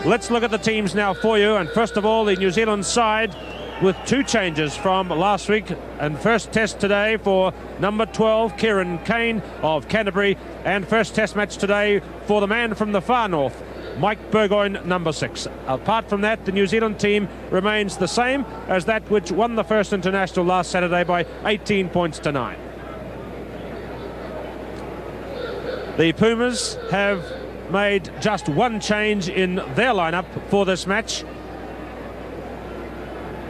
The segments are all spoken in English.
Let's look at the teams now for you. And first of all, the New Zealand side with 2 changes from last week, and first test today for number 12 Kieran Kane of Canterbury, and first test match today for the man from the far north, Mike Burgoyne, number 6. Apart from that, the New Zealand team remains the same as that which won the first international last Saturday by 18 points to 9. The Pumas have made just 1 change in their lineup for this match,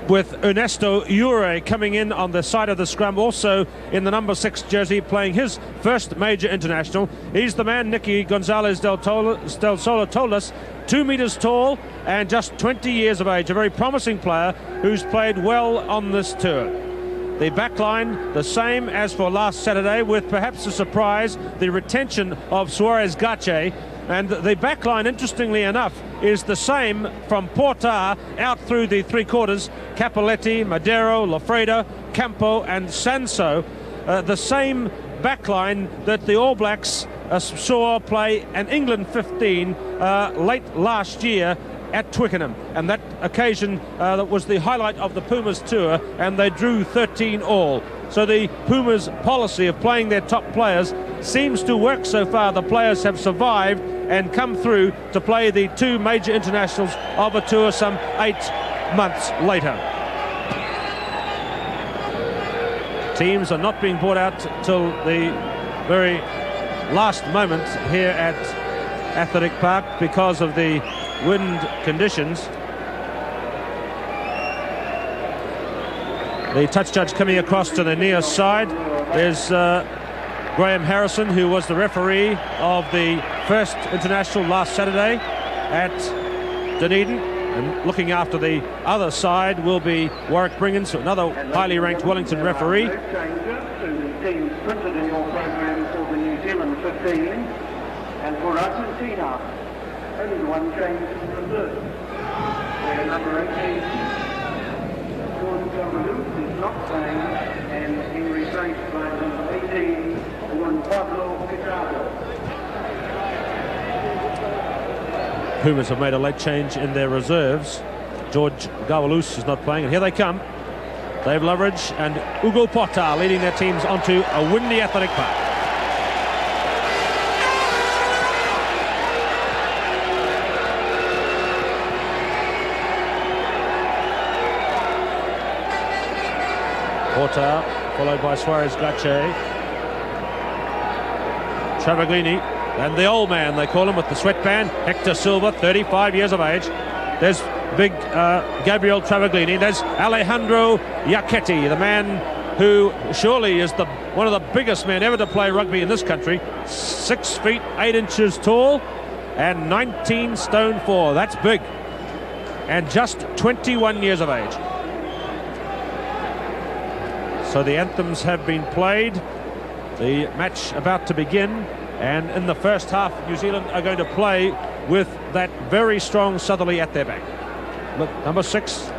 with Ernesto Ure coming in on the side of the scrum, also in the number 6 jersey, playing his first major international. He's the man Nicky Gonzalez del Solo told us, 2 meters tall and just 20 years of age, a very promising player who's played well on this tour. The back line the same as for last Saturday, with perhaps a surprise, the retention of Suarez Gache. And the back line, interestingly enough, is the same from Portar out through the 3 quarters. Capoletti, Madero, Lafreda, Campo and Sanso. The same back line that the All Blacks saw play an England 15 late last year at Twickenham, and that occasion that was the highlight of the Pumas tour, and they drew 13 all. So the Pumas policy of playing their top players seems to work so far. The players have survived and come through to play the 2 major internationals of a tour some 8 months later. Teams are not being brought out till the very last moment here at Athletic Park because of the wind conditions. The touch judge coming across to the near side. There's Graham Harrison, who was the referee of the first international last Saturday at Dunedin. And looking after the other side will be Warwick Bringens, another highly ranked Wellington referee. Changes to the teams printed in your program for the New Zealand 15 and for Argentina. Only 1 change in the reserve. Where number 18, Jordan Gamalou, is not playing, and Henry Saints playing number 18, Juan Pablo Pichardo. Pumas have made a late change in their reserves. George Gawalus is not playing, and here they come. Dave Loveridge and Ugo Portar leading their teams onto a windy Athletic Park. Portar, followed by Suarez Gache. Travaglini, and the old man, they call him, with the sweatband, Hector Silva, 35 years of age. There's big Gabriel Travaglini. There's Alejandro Iacchetti, the man who surely is one of the biggest men ever to play rugby in this country. 6 feet 8 inches tall and 19 stone 4. That's big. And just 21 years of age. So the anthems have been played. The match about to begin, and in the first half New Zealand are going to play with that very strong southerly at their back. Look, number 6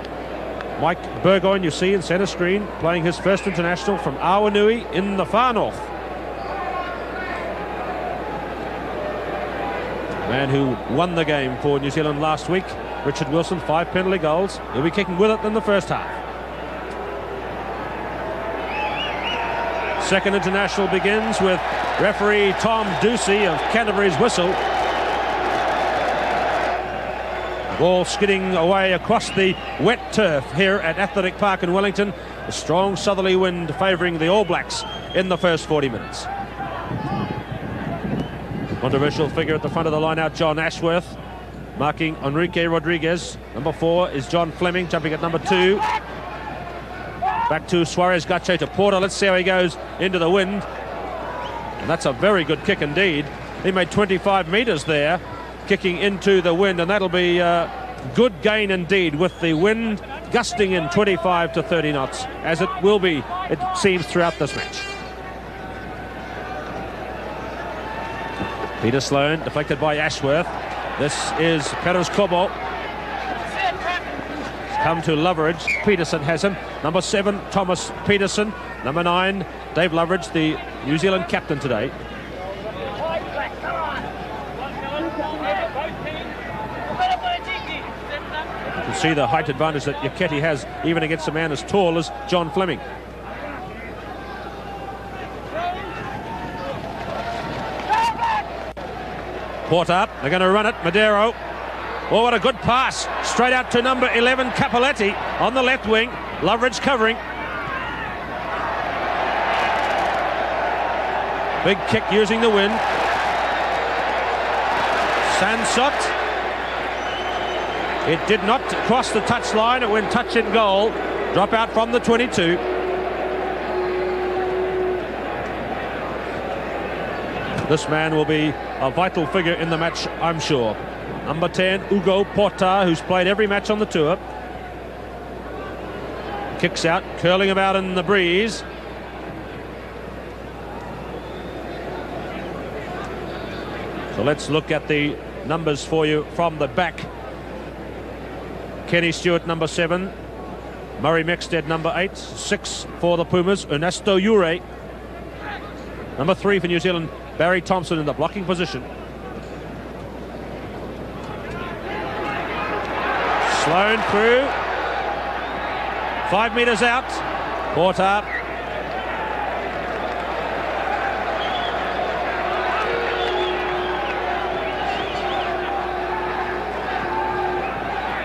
Mike Burgoyne, you see in centre screen, playing his first international from Awanui in the far north. Man who won the game for New Zealand last week, Richard Wilson, 5 penalty goals. He'll be kicking with it in the first half. Second international begins with referee Tom Ducey of Canterbury's whistle. Ball skidding away across the wet turf here at Athletic Park in Wellington. A strong southerly wind favouring the All Blacks in the first 40 minutes. Controversial figure at the front of the line out, John Ashworth, marking Enrique Rodriguez. Number 4 is John Fleming, jumping at number 2. Back to Suarez Gache to Porter. Let's see how he goes into the wind. And that's a very good kick indeed. He made 25 metres there, kicking into the wind, and that'll be a good gain indeed, with the wind gusting in 25 to 30 knots, as it will be, it seems, throughout this match. Peter Sloan, deflected by Ashworth. This is Perez Cobo. Come to Loveridge. Peterson has him. Number 7, Thomas Peterson. Number 9, Dave Loveridge, the New Zealand captain today. see the height advantage that Yaketi has even against a man as tall as John Fleming. Porter, they're going to run it. Madero. Oh, what a good pass. Straight out to number 11, Capoletti on the left wing. Loveridge covering. Big kick using the wind. Sansot. It did not cross the touch line. It went touch in goal. Drop out from the 22. This man will be a vital figure in the match, I'm sure. Number 10, Hugo Porta, who's played every match on the tour. Kicks out, curling about in the breeze. So let's look at the numbers for you from the back. Kenny Stewart, number 7. Murray Mexted, number 8. 6 for the Pumas. Ernesto Ure. Number 3 for New Zealand, Barry Thompson in the blocking position. Sloan through. 5 metres out. Porter.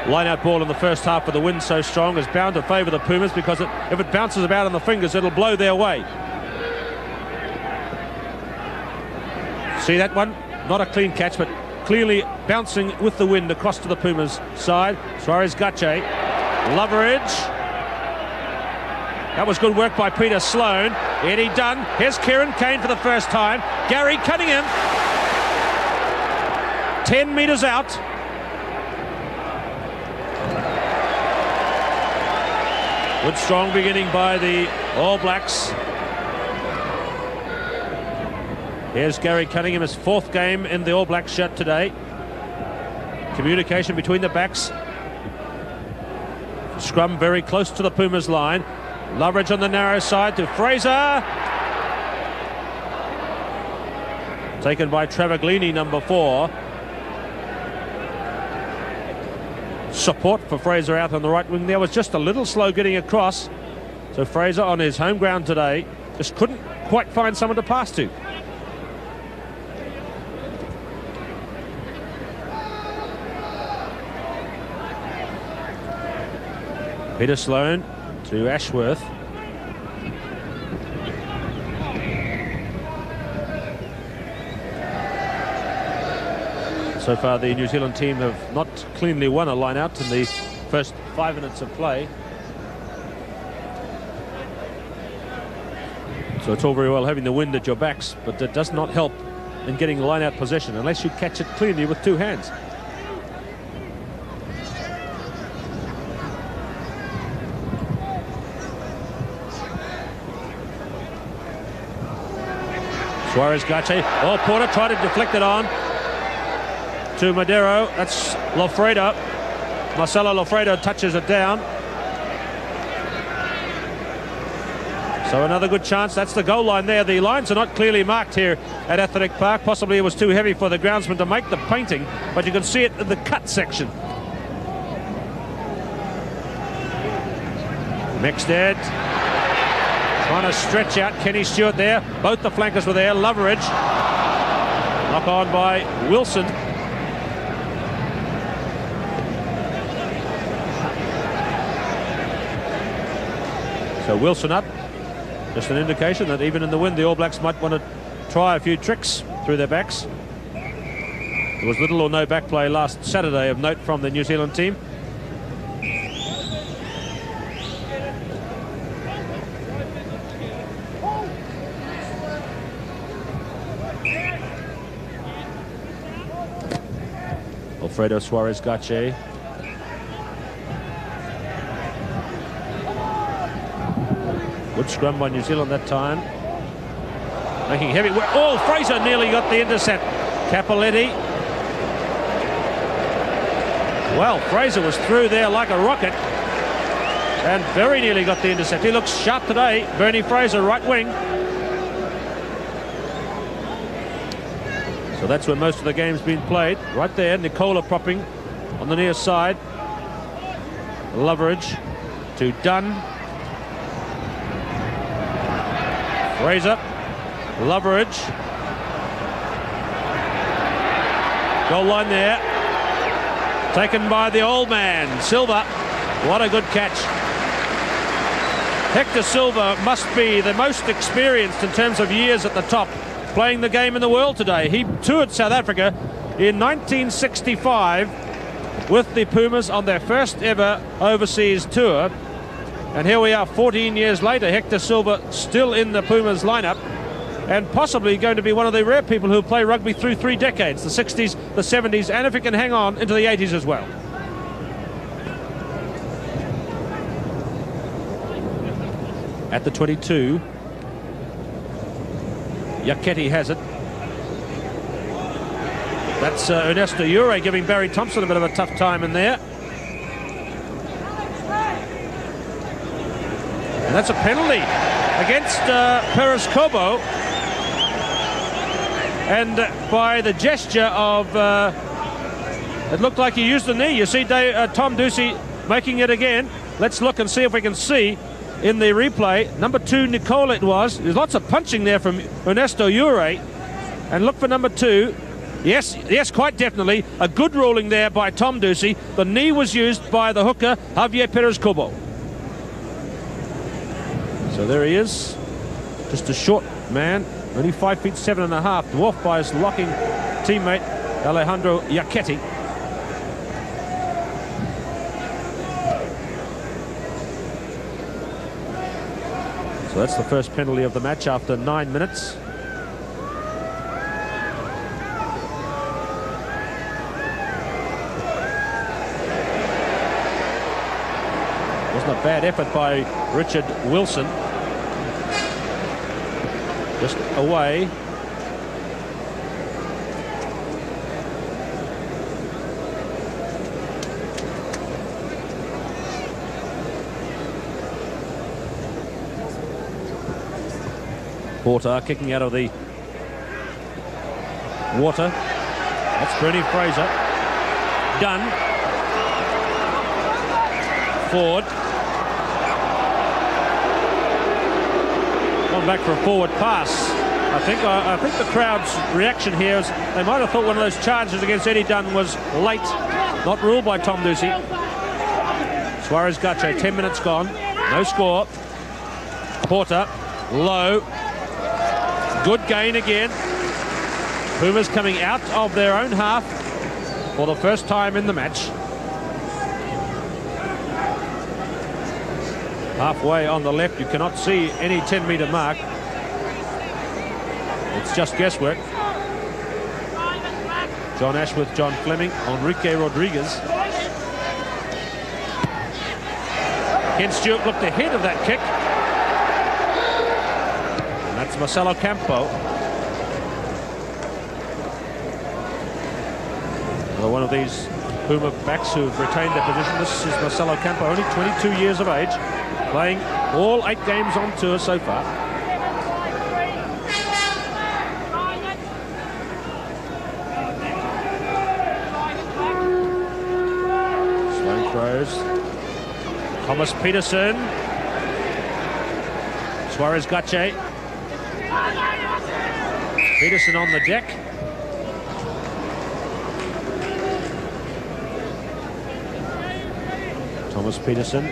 Line-out ball in the first half with the wind so strong is bound to favour the Pumas, because if it bounces about on the fingers, it'll blow their way. See that one? Not a clean catch, but clearly bouncing with the wind across to the Pumas side. Suarez Gache. Loveridge. That was good work by Peter Sloan. Eddie Dunn. Here's Kieran Kane for the first time. Gary Cunningham. 10 metres out. Good strong beginning by the All Blacks. Here's Gary Cunningham, his 4th game in the All Blacks shirt today. Communication between the backs. Scrum very close to the Pumas line. Loveridge on the narrow side to Fraser. Taken by Travaglini, number 4. Support for Fraser out on the right wing there. Was just a little slow getting across. So Fraser on his home ground today just couldn't quite find someone to pass to. Peter Sloan to Ashworth. So far the New Zealand team have not cleanly won a line-out in the first 5 minutes of play. So it's all very well having the wind at your backs, but that does not help in getting line-out possession unless you catch it cleanly with 2 hands. Suarez Gache. Oh, Porter tried to deflect it on to Madero. That's Lofredo. Marcelo Lofredo touches it down. So another good chance. That's the goal line there. The lines are not clearly marked here at Athletic Park. Possibly it was too heavy for the groundsman to make the painting, but you can see it in the cut section. Mexted. Trying to stretch out Kenny Stewart there. Both the flankers were there. Loveridge. Knock on by Wilson. So Wilson up. Just an indication that even in the wind the All Blacks might want to try a few tricks through their backs. There was little or no back play last Saturday of note from the New Zealand team. Alfredo Suarez Gache. Good scrum by New Zealand that time. Making heavy work. Oh, Fraser nearly got the intercept. Capoletti. Well, Fraser was through there like a rocket and very nearly got the intercept. He looks sharp today. Bernie Fraser, right wing. So that's where most of the game's been played. Right there, Nicola propping on the near side. Loveridge to Dunn. Fraser. Loveridge. Goal line there. Taken by the old man, Silva. What a good catch. Hector Silva must be the most experienced in terms of years at the top, playing the game in the world today. He toured South Africa in 1965 with the Pumas on their first ever overseas tour. And here we are 14 years later, Hector Silva still in the Pumas lineup, and possibly going to be one of the rare people who play rugby through 3 decades, the 60s, the 70s, and if he can hang on, into the 80s as well. At the 22, Yaketi has it. That's Ernesto Ure giving Barry Thompson a bit of a tough time in there. And that's a penalty against Perez Kobo. And by the gesture of, it looked like he used the knee. You see Tom Ducey making it again. Let's look and see if we can see in the replay. Number 2, Nicole it was. There's lots of punching there from Ernesto Ure. And look for number 2. Yes, quite definitely. A good ruling there by Tom Ducey. The knee was used by the hooker, Javier Perez Kobo. So there he is. Just a short man, only 5 feet 7.5, dwarfed by his locking teammate, Alejandro Yaketi. So that's the first penalty of the match after 9 minutes. Wasn't a bad effort by Richard Wilson. Just away. Porter kicking out of the water. That's Bernie Fraser. Dunn. Forward. Gone back for a forward pass. I think the crowd's reaction here is they might have thought one of those charges against Eddie Dunn was late, not ruled by Tom Ducey. Suarez Gache, 10 minutes gone, no score. Porter, low. Good gain again. Pumas coming out of their own half for the first time in the match. Halfway on the left, you cannot see any 10-metre mark. It's just guesswork. John Ashworth, John Fleming, Enrique Rodriguez. Ken Stewart looked ahead of that kick. And that's Marcelo Campo. Another one of these Puma backs who've retained their position. This is Marcelo Campo, only 22 years of age, playing all 8 games on tour so far. Slow throws. Thomas Peterson. Suarez Gache. Peterson on the deck. Thomas Peterson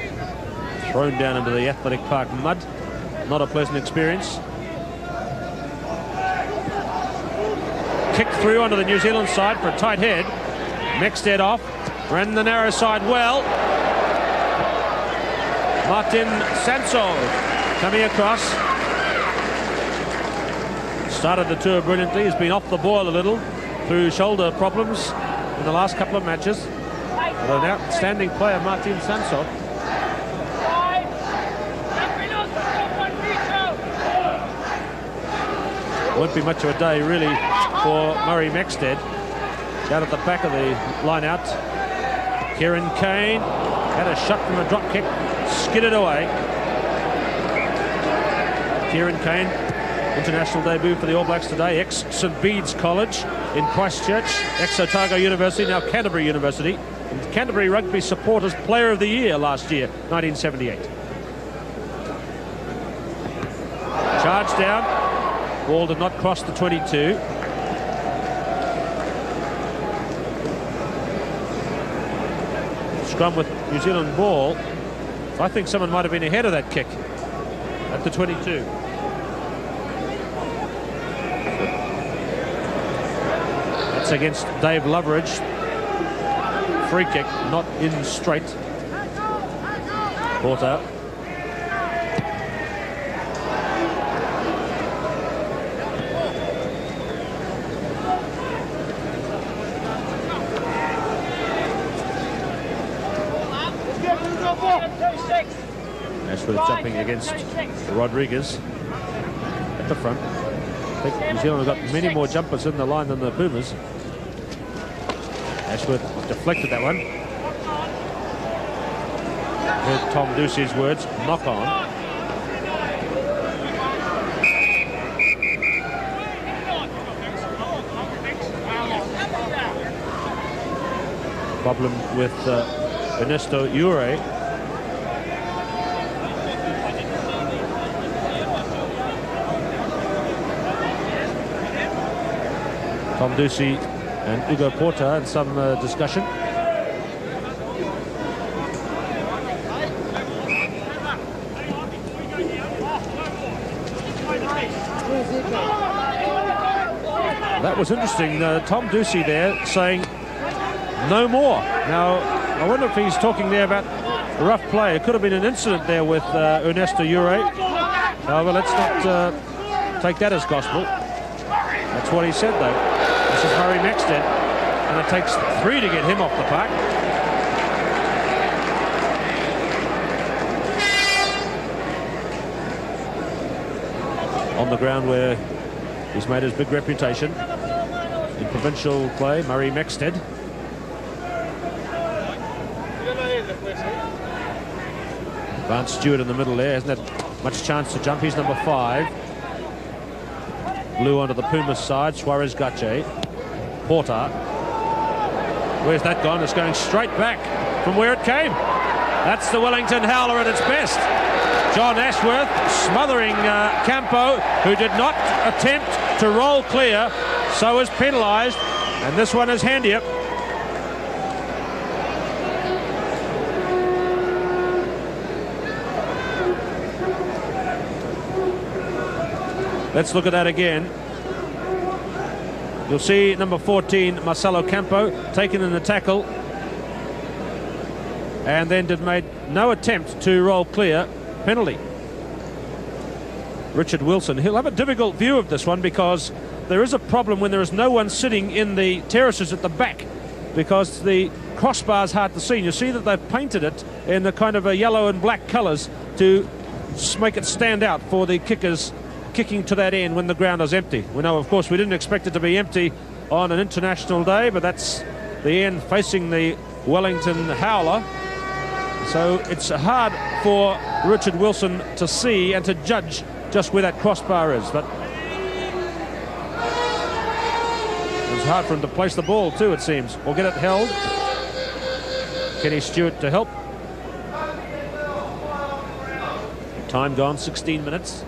thrown down into the Athletic Park mud. Not a pleasant experience. Kicked through onto the New Zealand side for a tight head. Mexted off. Ran the narrow side well. Martin Sanso coming across. Started the tour brilliantly. He's been off the boil a little through shoulder problems in the last couple of matches. But an outstanding player, Martin Sanso. Won't be much of a day really for Murray Mexted. Down at the back of the line out. Kieran Kane had a shot from a drop kick, skidded away. Kieran Kane, international debut for the All Blacks today, ex-St Bede's College in Christchurch, ex-Otago University, now Canterbury University. Canterbury Rugby Supporters Player of the Year last year, 1978. Charge down. Ball did not cross the 22. Scrum with New Zealand ball. I think someone might have been ahead of that kick at the 22. That's against Dave Loveridge. Free kick, not in straight. Porter. Ashworth jumping against Rodriguez at the front. I think New Zealand have got many more jumpers in the line than the Pumas. Ashworth deflected that one. Heard Tom Ducey's words, knock on. Problem with Ernesto Ure. Tom Ducey and Ugo Porter in some discussion. That was interesting. Tom Ducey there saying no more. Now, I wonder if he's talking there about rough play. It could have been an incident there with Ernesto Ure. However, let's not take that as gospel. That's what he said, though. This is Murray Maxted, and it takes 3 to get him off the park. On the ground where he's made his big reputation in provincial play, Murray Maxted. Vance Stewart in the middle there, hasn't had much chance to jump. He's number 5. Blue onto the Pumas side, Suarez Gache. Porter. Where's that gone? It's going straight back from where it came. That's the Wellington howler at its best. John Ashworth smothering Campo, who did not attempt to roll clear, so is penalised, and this one is handier. Let's look at that again. You'll see number 14, Marcelo Campo, taken in the tackle, and then made no attempt to roll clear. Penalty. Richard Wilson. He'll have a difficult view of this one because there is a problem when there is no one sitting in the terraces at the back, because the crossbar is hard to see. You see that they've painted it in the kind of a yellow and black colours to make it stand out for the kickers kicking to that end when the ground is empty. We know, of course, we didn't expect it to be empty on an international day, but that's the end facing the Wellington howler. So it's hard for Richard Wilson to see and to judge just where that crossbar is, but it's hard for him to place the ball too, it seems, or get it held. Kenny Stewart to help. Time gone, 16 minutes.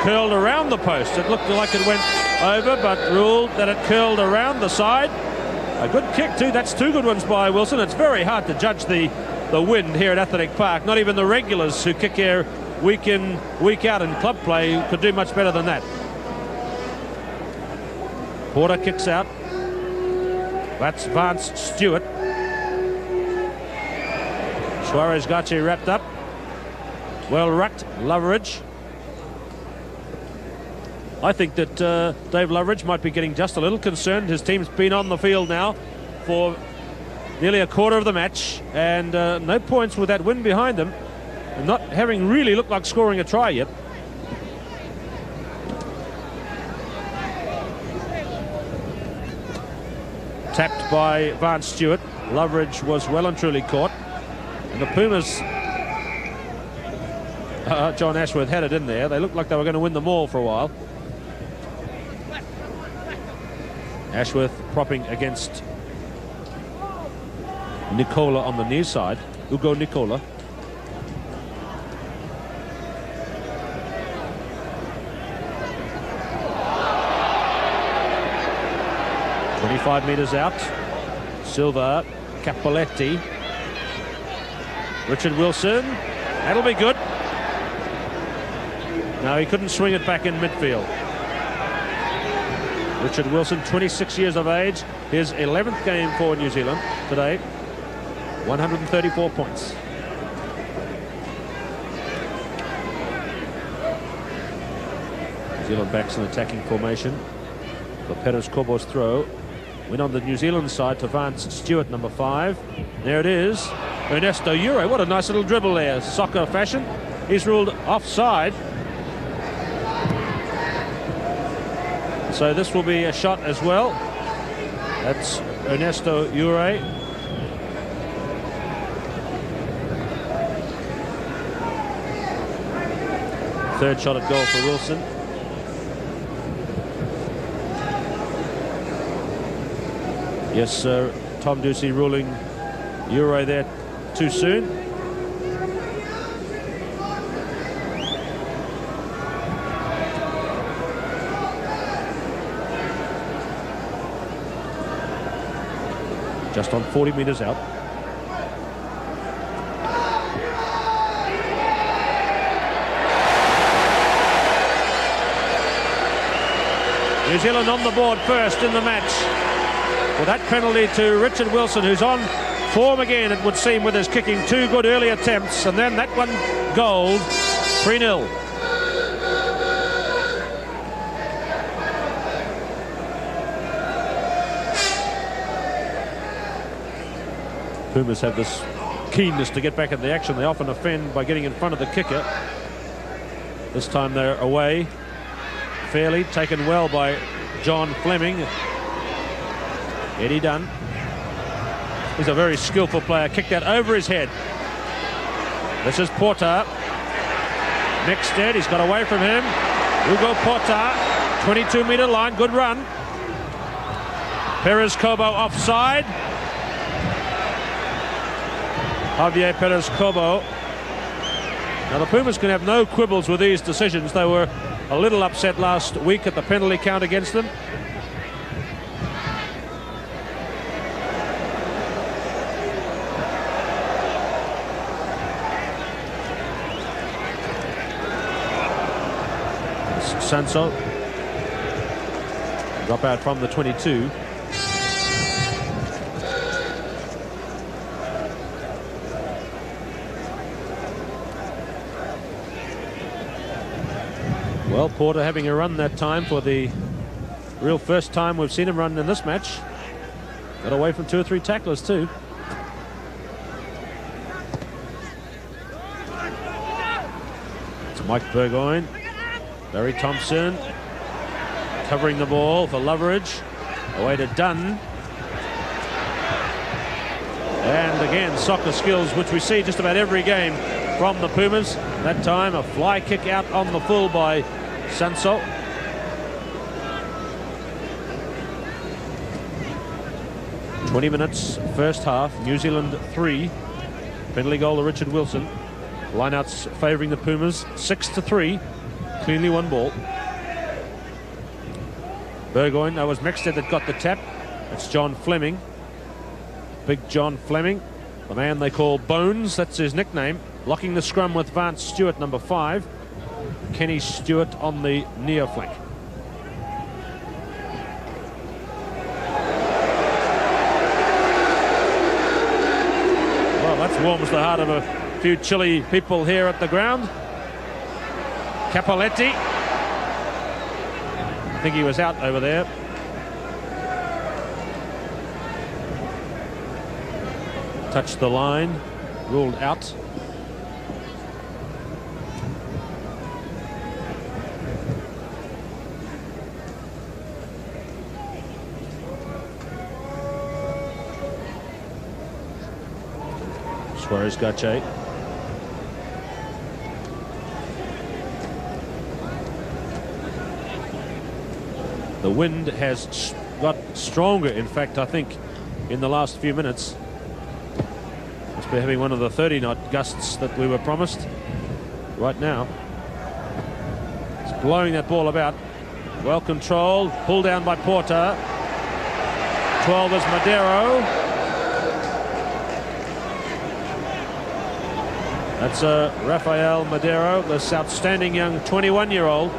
Curled around the post. It looked like it went over, but ruled that it curled around the side. A good kick too. That's 2 good ones by Wilson. It's very hard to judge the wind here at Athletic Park. Not even the regulars who kick here week in, week out in club play could do much better than that. Porter kicks out. That's Vance Stewart. Suarez Gache wrapped up. Well rucked, Loveridge. I think that Dave Loveridge might be getting just a little concerned. His team's been on the field now for nearly a quarter of the match, and no points with that win behind them, and not having really looked like scoring a try yet. Tapped by Vance Stewart. Loveridge was well and truly caught. And the Pumas, John Ashworth had it in there. They looked like they were going to win the maul for a while. Ashworth propping against Nicola on the near side. Ugo Nicola. "25 metres out. Silva, Capoletti. Richard Wilson. That'll be good. No, he couldn't swing it back in midfield. Richard Wilson, 26 years of age. His 11th game for New Zealand today. 134 points. New Zealand backs in attacking formation. For Perez Corbo's throw. Win on the New Zealand side to Vance Stewart, number 5. There it is. Ernesto Ure. What a nice little dribble there. Soccer fashion. He's ruled offside. So this will be a shot as well. That's Ernesto Ure. Third shot at goal for Wilson. Yes, sir. Tom Ducey ruling Ure there too soon. Just on 40 metres out. New Zealand on the board first in the match. With that penalty to Richard Wilson, who's on form again, it would seem, with his kicking. 2 good early attempts, and then that one gold. 3-0. Pumas have this keenness to get back at the action. They often offend by getting in front of the kicker. This time they're away. Fairly taken well by John Fleming. Eddie Dunn. He's a very skillful player. Kicked that over his head. This is Porter. Mixed. He's got away from him. Ugo Porter. 22-metre line. Good run. Perez Corbo offside. Javier Perez Corbo. Now the Pumas can have no quibbles with these decisions. They were a little upset last week at the penalty count against them. Sanso. Drop out from the 22. Well, Porter having a run that time for the real first time we've seen him run in this match. Got away from 2 or 3 tacklers too. It's Mike Burgoyne. Barry Thompson covering the ball for Loveridge. Away to Dunn. And again, soccer skills, which we see just about every game from the Pumas. That time, a fly kick out on the full by Sanso. "20 minutes, first half. New Zealand 3. Penalty goal to Richard Wilson. Lineouts favouring the Pumas, 6-3. Cleanly won ball. Burgoyne, that was Mixted that got the tap. It's John Fleming. Big John Fleming, the man they call Bones, that's his nickname. Locking the scrum with Vance Stewart, number 5. Kenny Stewart on the near flank. Well, that warms the heart of a few chilly people here at the ground. Capoletti. I think he was out over there. Touched the line, ruled out. Suarez Gache. The wind has got stronger, in fact, I think, in the last few minutes. Must be having one of the 30-knot gusts that we were promised right now. It's blowing that ball about. Well controlled, pulled down by Porter. 12 is Madero. That's Rafael Madero, this outstanding young 21-year-old.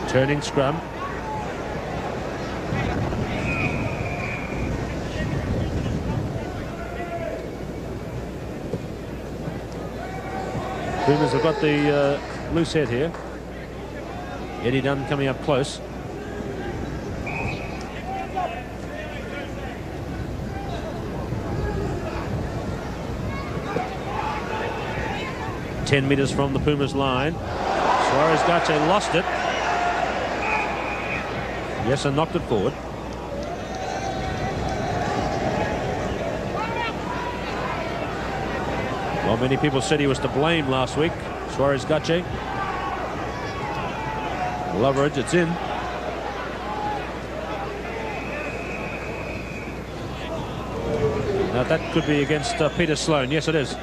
Turning scrum. Pumas have got the loose head here. Eddie Dunn coming up close. Ten metres from the Pumas line. Suarez Gache lost it. Yes, and knocked it forward. Well, many people said he was to blame last week. Suarez Gache. Loveridge, it's in. Now that could be against Peter Sloan. Yes, it is.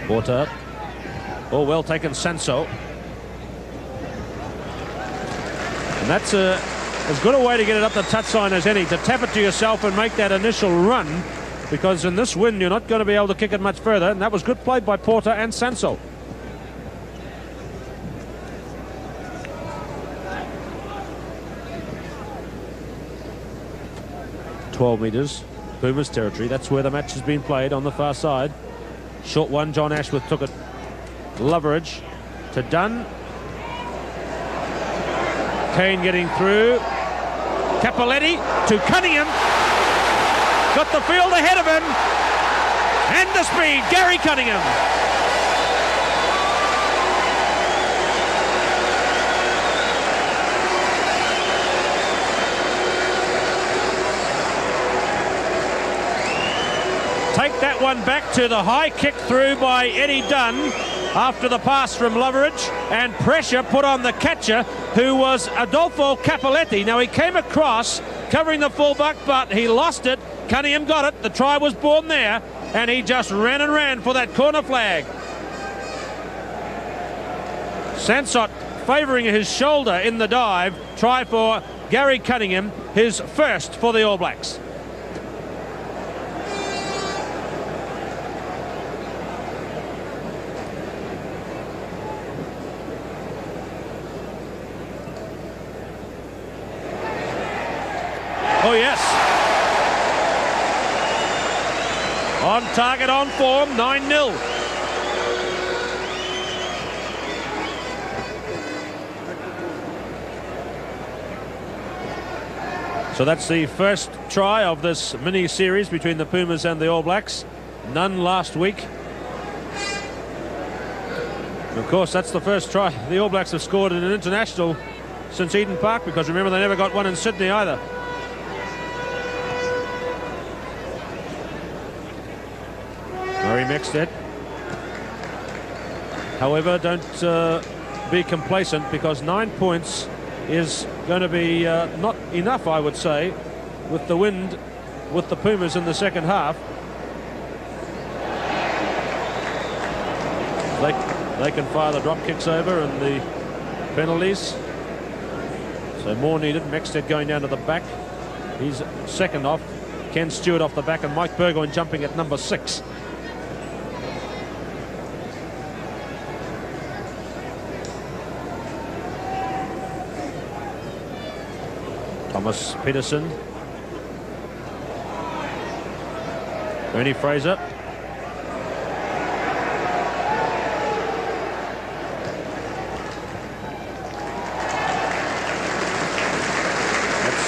Porter. Oh, well taken, Sanso. And that's as good a way to get it up the touchline as any, to tap it to yourself and make that initial run, because in this wind you're not going to be able to kick it much further. And that was good play by Porter and Sanso. "12 metres, Pumas territory. That's where the match has been played, on the far side. Short one, John Ashworth took it. Loveridge to Dunn. Kane getting through. Capoletti to Cunningham. Got the field ahead of him. And the speed, Gary Cunningham. Take that one back to the high kick through by Eddie Dunn after the pass from Loveridge, and pressure put on the catcher, who was Adolfo Capoletti. Now he came across covering the fullback, but he lost it. Cunningham got it. The try was born there, and he just ran and ran for that corner flag. Sansot favouring his shoulder in the dive. Try for Gary Cunningham, his first for the All Blacks. Oh, yes. On target, on form, 9-0. So that's the first try of this mini-series between the Pumas and the All Blacks. None last week. And of course, that's the first try the All Blacks have scored in an international since Eden Park, because remember, they never got one in Sydney either. Murray Mexted. However, don't be complacent, because 9 points is going to be not enough, I would say, with the wind with the Pumas in the second half. They can fire the drop kicks over and the penalties. So more needed. Mexted going down to the back. He's second off. Ken Stewart off the back, and Mike Burgoyne jumping at number 6. Thomas Peterson. Ernie Fraser. That's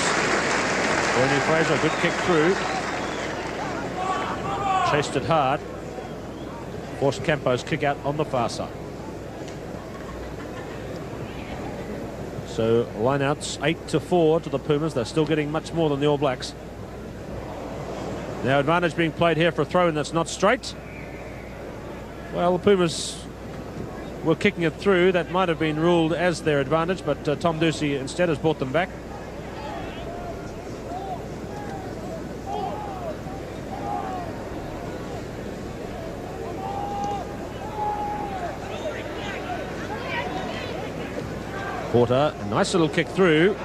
Ernie Fraser, good kick through. Chased it hard. Forced Campo's kick out on the far side. So lineouts 8-4 to the Pumas. They're still getting much more than the All Blacks. Now advantage being played here for a throw-in that's not straight. Well, the Pumas were kicking it through. That might have been ruled as their advantage, but Tom Ducey instead has brought them back. Porter, a nice little kick through.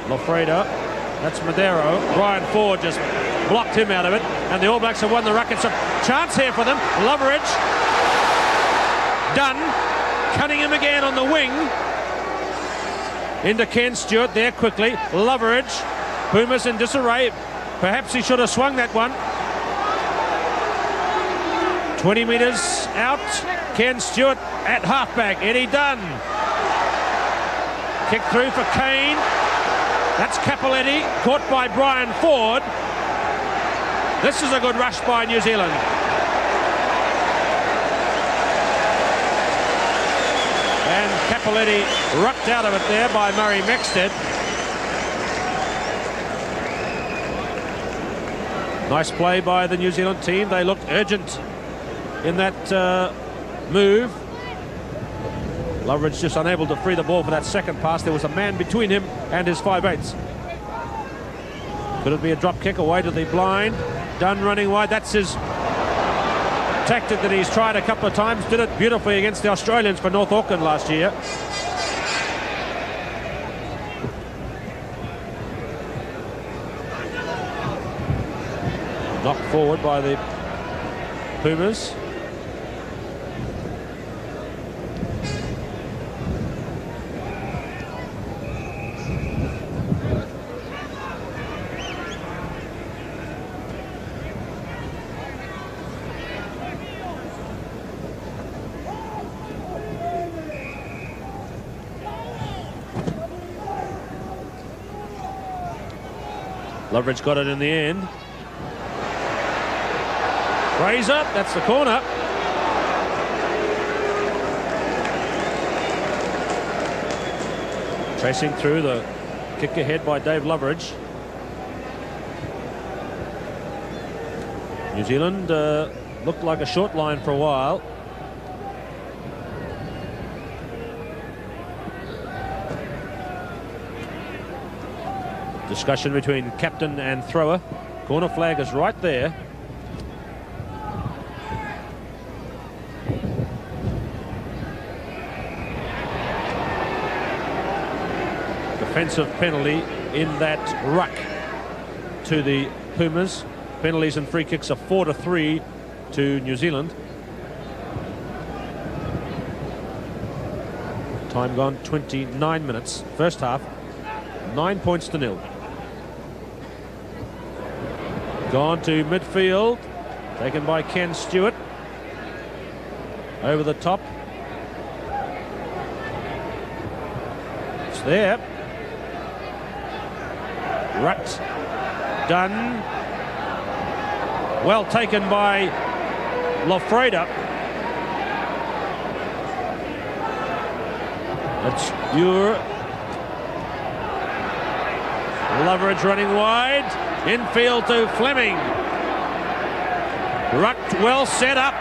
Lofreda, that's Madero. Brian Ford just blocked him out of it, and the All Blacks have won the ruck. It's a chance here for them. Loveridge, Dunn, cutting him again on the wing. Into Ken Stewart there quickly. Loveridge, Pumas in disarray. Perhaps he should have swung that one. 20 metres out. Ken Stewart at halfback. Eddie Dunn. Kick through for Kane. That's Capoletti, caught by Brian Ford. This is a good rush by New Zealand. And Capoletti rucked out of it there by Murray Mexted. Nice play by the New Zealand team. They looked urgent in that move. Loveridge just unable to free the ball for that second pass. There was a man between him and his 5/8. Could it be a drop kick away to the blind? Dunn running wide. That's his tactic that he's tried a couple of times. Did it beautifully against the Australians for North Auckland last year. Knocked forward by the Pumas. Loveridge got it in the end. Fraser, that's the corner. Chasing through the kick ahead by Dave Loveridge. New Zealand looked like a short line for a while. Discussion between captain and thrower. Corner flag is right there. Defensive penalty in that ruck to the Pumas. Penalties and free kicks are 4-3 to New Zealand. Time gone 29 minutes. First half, 9 points to 0. Gone to midfield, taken by Ken Stewart. Over the top. It's there. Rutt. Dunn. Well taken by Lofreda. That's Ure. Loveridge running wide. Infield to Fleming. Rucked, well set up.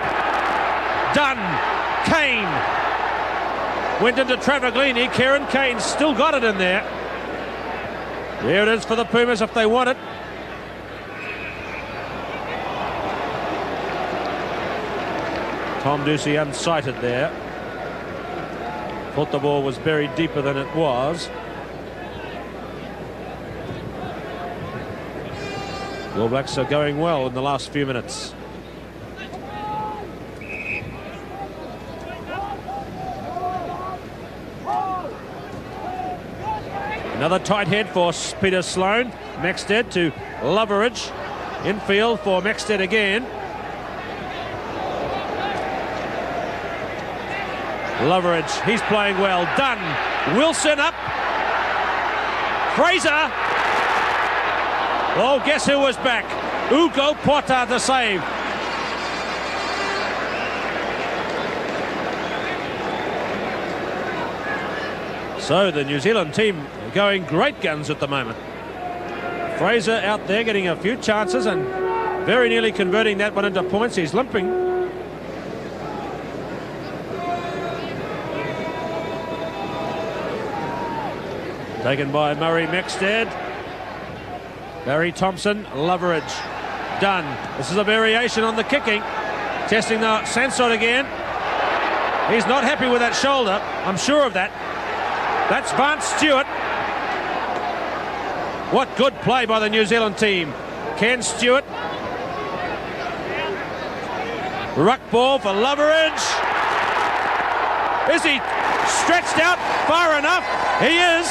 Dunn. Kane. Went into Travaglini. Kieran Kane still got it in there. There it is for the Pumas if they want it. Tom Ducey unsighted there. Thought the ball was buried deeper than it was. The All Blacks are going well in the last few minutes. Another tight head for Peter Sloan. Mexted to Loveridge. Infield for Mexted again. Loveridge, he's playing well. Dunn. Wilson up. Fraser. Oh, guess who was back? Ugo Porta to save. So the New Zealand team going great guns at the moment. Fraser out there getting a few chances and very nearly converting that one into points. He's limping. Taken by Murray Mexted. Barry Thompson, Loveridge, done. This is a variation on the kicking. Testing the Sansot again. He's not happy with that shoulder, I'm sure of that. That's Vance Stewart. What good play by the New Zealand team. Ken Stewart. Ruck ball for Loveridge. Is he stretched out far enough? He is.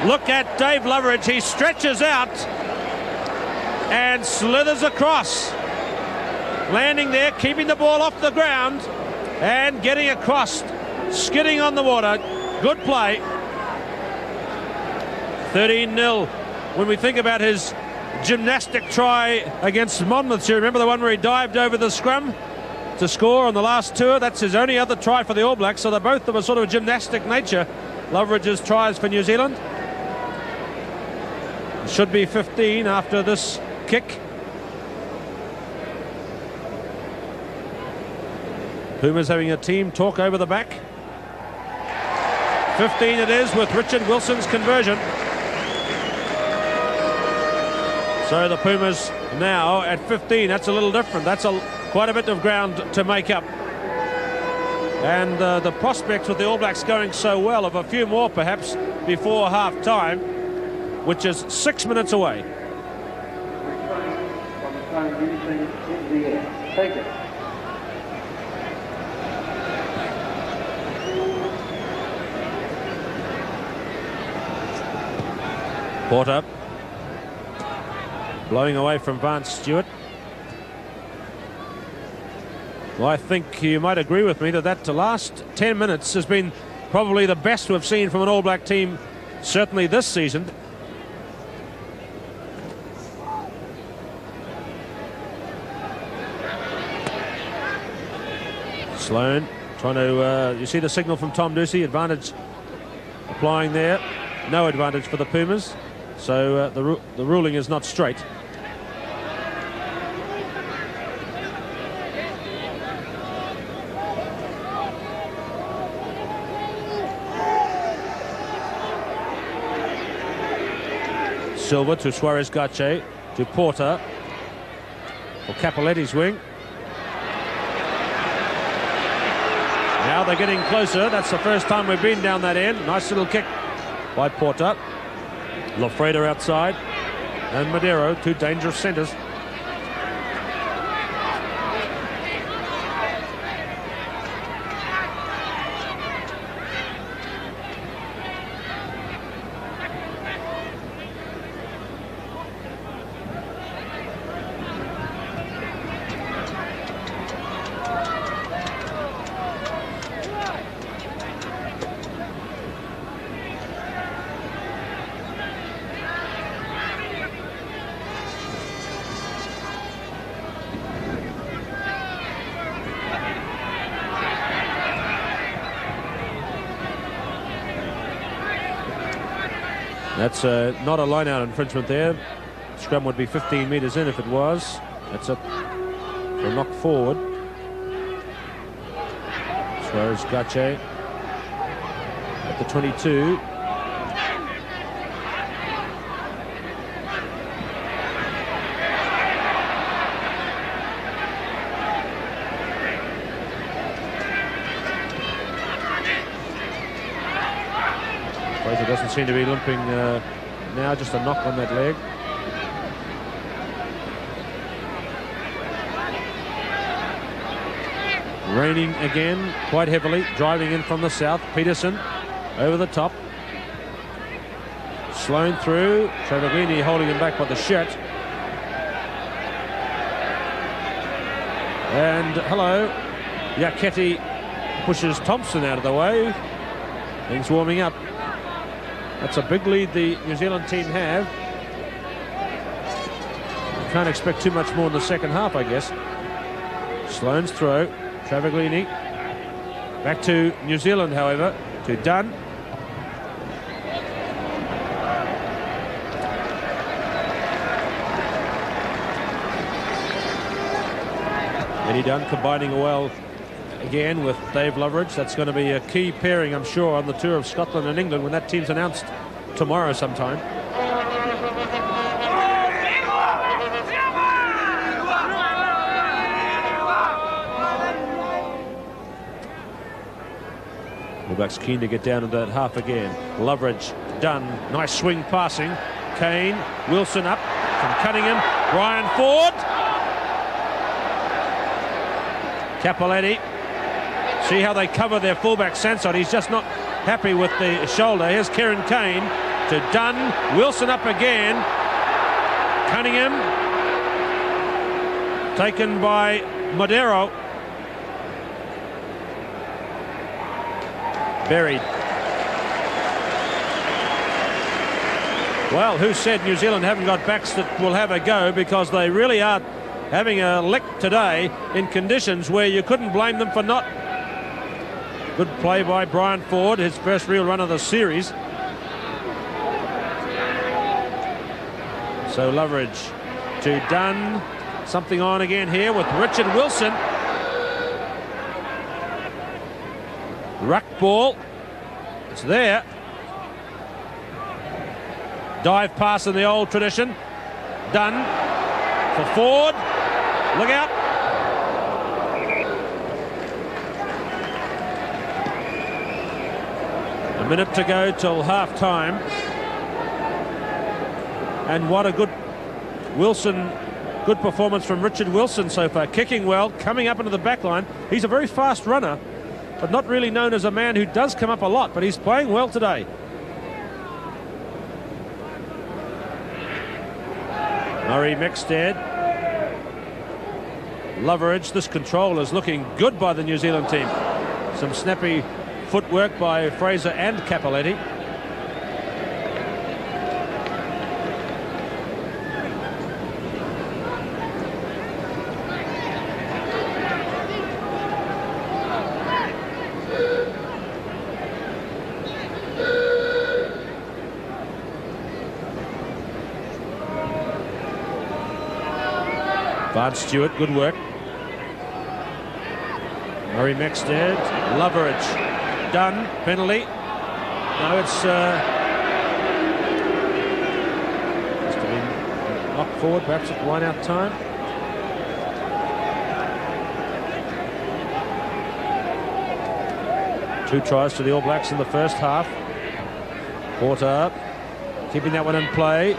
Look at Dave Loveridge. He stretches out and slithers across. Landing there, keeping the ball off the ground and getting across, skidding on the water. Good play. 13-0. When we think about his gymnastic try against Monmouth, you remember the one where he dived over the scrum to score on the last tour? That's his only other try for the All Blacks, so they're both of a sort of gymnastic nature, Loveridge's tries for New Zealand. Should be 15 after this kick. Pumas having a team talk over the back. 15 it is with Richard Wilson's conversion. So the Pumas now at 15. That's a little different. That's quite a bit of ground to make up. And the prospects with the All Blacks going so well of a few more perhaps before half time, which is 6 minutes away. Take it. Porter blowing away from Vance Stewart. Well, I think you might agree with me that the last 10 minutes has been probably the best we've seen from an All Black team, certainly this season. Sloan trying to, you see the signal from Tom Ducey, advantage applying there. No advantage for the Pumas, so the ruling is not straight. Silva to Suarez Gache, to Porter for Capoletti's wing. Now they're getting closer. That's the first time we've been down that end. Nice little kick by Porter. Lofreda outside. And Madero, two dangerous centres. That's not a line-out infringement there. Scrum would be 15 metres in if it was. That's a knock forward. Suarez Gache at the 22. Fraser doesn't seem to be limping now, just a knock on that leg. Raining again, quite heavily, driving in from the south. Peterson over the top. Sloan through, Travaglini holding him back by the shirt. And hello, Yaketi pushes Thompson out of the way. Things warming up. That's a big lead the New Zealand team have. Can't expect too much more in the second half, I guess. Sloane's throw. Travaglini. Back to New Zealand, however, to Dunn. Eddie Dunn combining well again with Dave Loveridge. That's going to be a key pairing, I'm sure, on the tour of Scotland and England when that team's announced tomorrow sometime. All-Blacks keen to get down into that half again. Loveridge, Dunn, nice swing passing. Kane, Wilson up from Cunningham. Brian Ford. Capoletti. See how they cover their fullback Sanson. He's just not happy with the shoulder. Here's Kieran Kane to Dunn. Wilson up again. Cunningham. Taken by Madero. Buried. Well, who said New Zealand haven't got backs that will have a go, because they really are having a lick today in conditions where you couldn't blame them for not. Good play by Brian Ford, his first real run of the series. So Loveridge to Dunn. Something on again here with Richard Wilson. Ruck ball. It's there. Dive pass in the old tradition. Dunn for Ford. Look out. A minute to go till half time. And what a good Wilson, good performance from Richard Wilson so far. Kicking well, coming up into the back line. He's a very fast runner, but not really known as a man who does come up a lot, but he's playing well today. Murray Mexted. Loveridge. This control is looking good by the New Zealand team. Some snappy footwork by Fraser and Capoletti. Bart Stewart, good work. Murray Mexted, Loveridge, Dunn, penalty. No, it's must have been knocked forward, perhaps at line-out time. Two tries to the All Blacks in the first half. Porter keeping that one in play.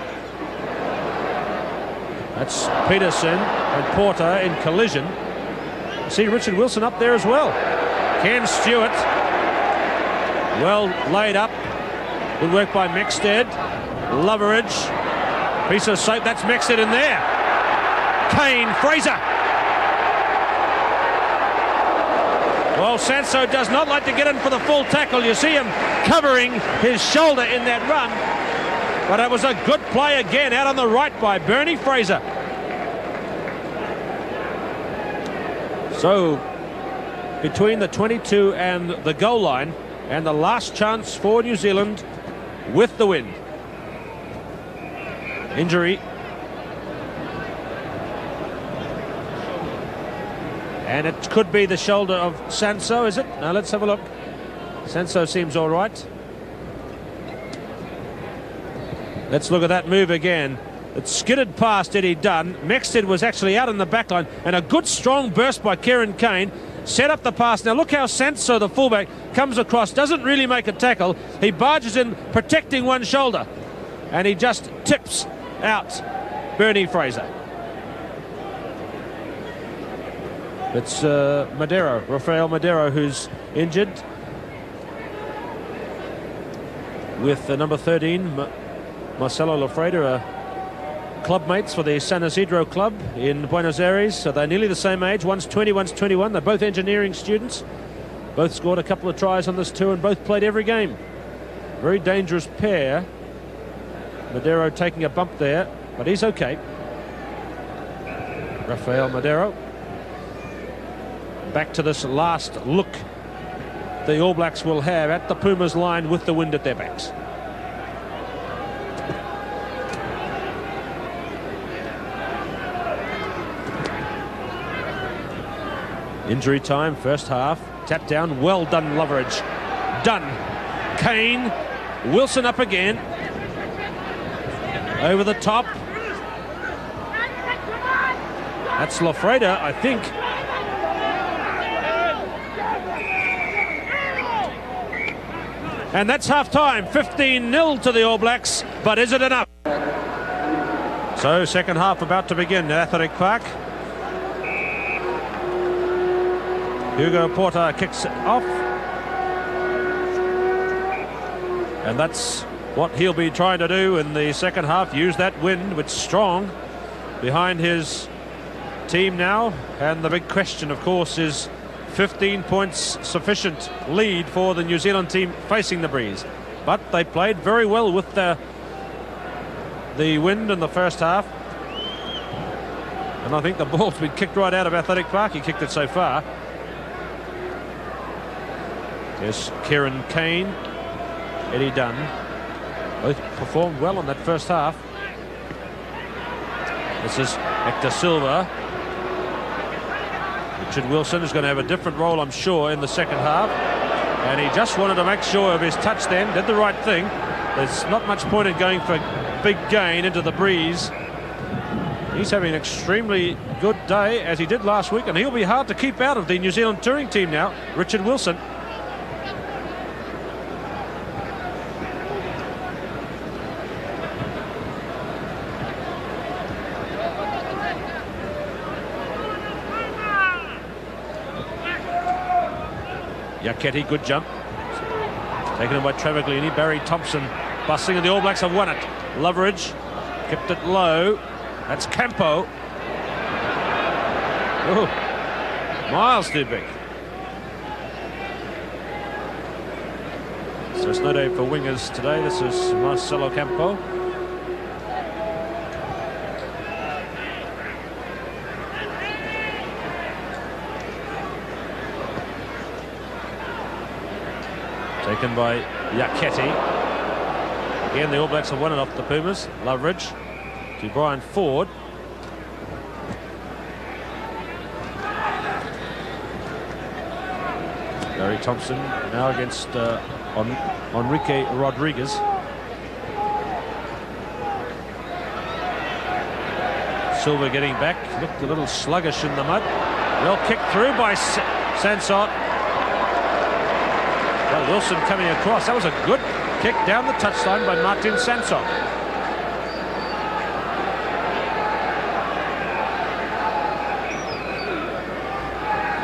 That's Peterson and Porter in collision. You see Richard Wilson up there as well. Ken Stewart. Well laid up. Good work by Mexted. Loveridge. Piece of soap. That's Mexted in there. Kane, Fraser. Well, Sanso does not like to get in for the full tackle. You see him covering his shoulder in that run. But it was a good play again out on the right by Bernie Fraser. So, between the 22 and the goal line, and the last chance for New Zealand with the win. Injury. And it could be the shoulder of Sanso, is it? Now let's have a look. Sanso seems all right. Let's look at that move again. It skidded past Eddie Dunn. Mexted was actually out in the back line, and a good strong burst by Kieran Kane set up the pass. Now look how Sanso, the fullback, comes across, doesn't really make a tackle. He barges in, protecting one shoulder, and he just tips out Bernie Fraser. It's Madero, Rafael Madero, who's injured, with number 13, Marcelo Lafreda, a club mates for the San Isidro club in Buenos Aires. So they're nearly the same age. One's 20, one's 21. They're both engineering students. Both scored a couple of tries on this tour and both played every game. Very dangerous pair. Madero taking a bump there, but he's okay. Rafael Madero. Back to this last look the All Blacks will have at the Pumas line with the wind at their backs. Injury time, first half. Tap down, well done, Loveridge. Done. Kane, Wilson up again. Over the top. That's Lofreda, I think. And that's half-time, 15-0 to the All Blacks, but is it enough? So, second half about to begin at Athletic Park. Hugo Porter kicks it off. And that's what he'll be trying to do in the second half, use that wind, which is strong, behind his team now. And the big question, of course, is 15 points sufficient lead for the New Zealand team facing the breeze. But they played very well with the wind in the first half. And I think the ball's been kicked right out of Athletic Park. He kicked it so far. There's Kieran Kane, Eddie Dunn. Both performed well in that first half. This is Hector Silva. Richard Wilson is going to have a different role, I'm sure, in the second half. And he just wanted to make sure of his touch then, did the right thing. There's not much point in going for big gain into the breeze. He's having an extremely good day, as he did last week, and he'll be hard to keep out of the New Zealand touring team now, Richard Wilson. Yaketi, good jump. Taken in by Travaglini. Barry Thompson bustling, and the All Blacks have won it. Loveridge kept it low. That's Campo. Ooh, miles too big. So it's no day for wingers today. This is Marcelo Campo. Taken by Yaketi. Again, the All Blacks have won it off the Pumas. Loveridge to Brian Ford. Barry Thompson now against Enrique Rodriguez. Silva getting back. Looked a little sluggish in the mud. Well kicked through by Sansot. Well, Wilson coming across. That was a good kick down the touchline by Martin Sansot.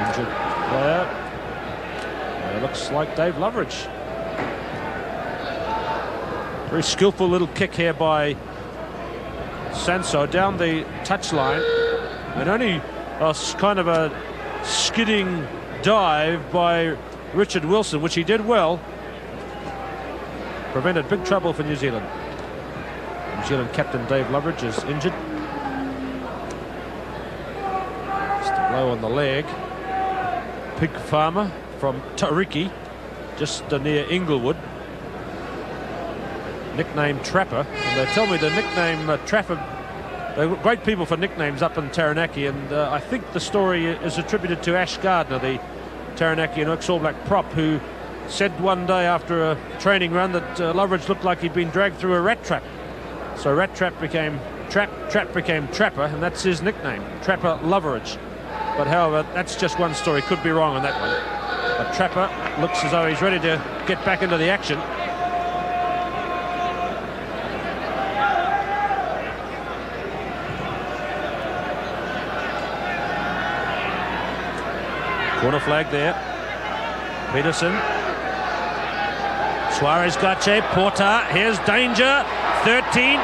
Injured player. Looks like Dave Loveridge. Very skillful little kick here by Sansot down the touchline. And only a kind of a skidding dive by Richard Wilson, which he did well, prevented big trouble for New Zealand. New Zealand captain Dave Loveridge is injured. Just a blow on the leg. Pig farmer from Tariki, just near Inglewood. Nicknamed Trapper. And they tell me the nickname Trapper, they're great people for nicknames up in Taranaki, and I think the story is attributed to Ash Gardner, the Taranaki and ex-All Black prop, who said one day after a training run that Loveridge looked like he'd been dragged through a rat trap. So rat trap became trap, trap became Trapper, and that's his nickname, Trapper Loveridge. But however, that's just one story, could be wrong on that one. But Trapper looks as though he's ready to get back into the action. Corner flag there. Peterson. Suarez Gache. Porter. Here's danger. 13.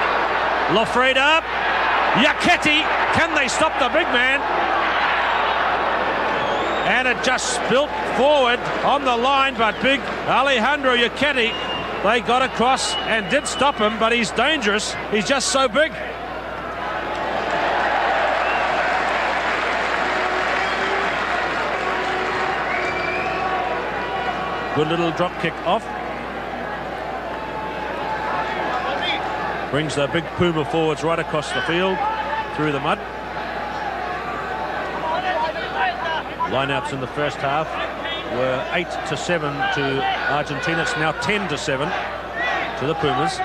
Lofreda. Yaketi, can they stop the big man? And it just spilt forward on the line, but big Alejandro Yaketi, they got across and did stop him, but he's dangerous. He's just so big. Good little drop kick off. Brings the big Puma forwards right across the field through the mud. Lineouts in the first half were 8-7 to Argentina. It's now 10-7 to the Pumas.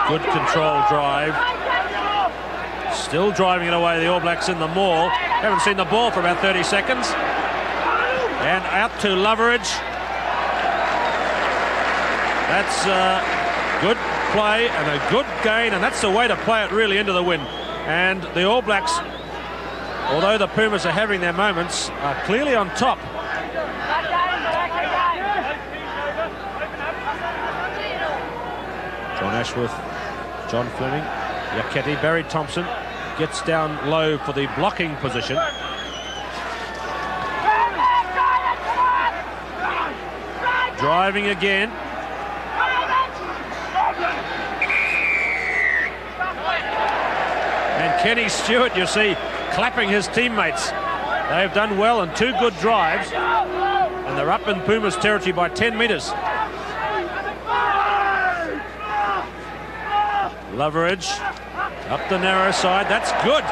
Good control drive. Still driving it away, the All Blacks in the maul. Haven't seen the ball for about 30 seconds. And out to Loveridge. That's good play and a good gain, and that's the way to play it really into the wind. And the All Blacks, although the Pumas are having their moments, are clearly on top. John Ashworth, John Fleming, Yaketi, Barry Thompson gets down low for the blocking position. Driving again. And Kenny Stewart, you see, clapping his teammates. They've done well and 2 good drives. And they're up in Pumas territory by 10 metres. Loveridge up the narrow side. That's good.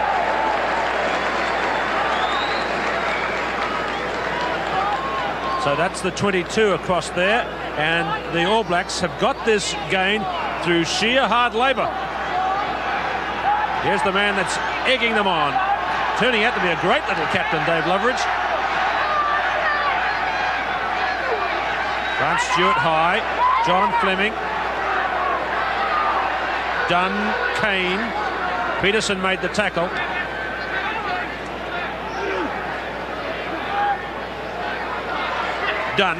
So that's the 22 across there, and the All Blacks have got this gain through sheer hard labour. Here's the man that's egging them on, turning out to be a great little captain, Dave Loveridge. Grant Stewart high, John Fleming, Dunn, Kane, Peterson made the tackle. Dunn.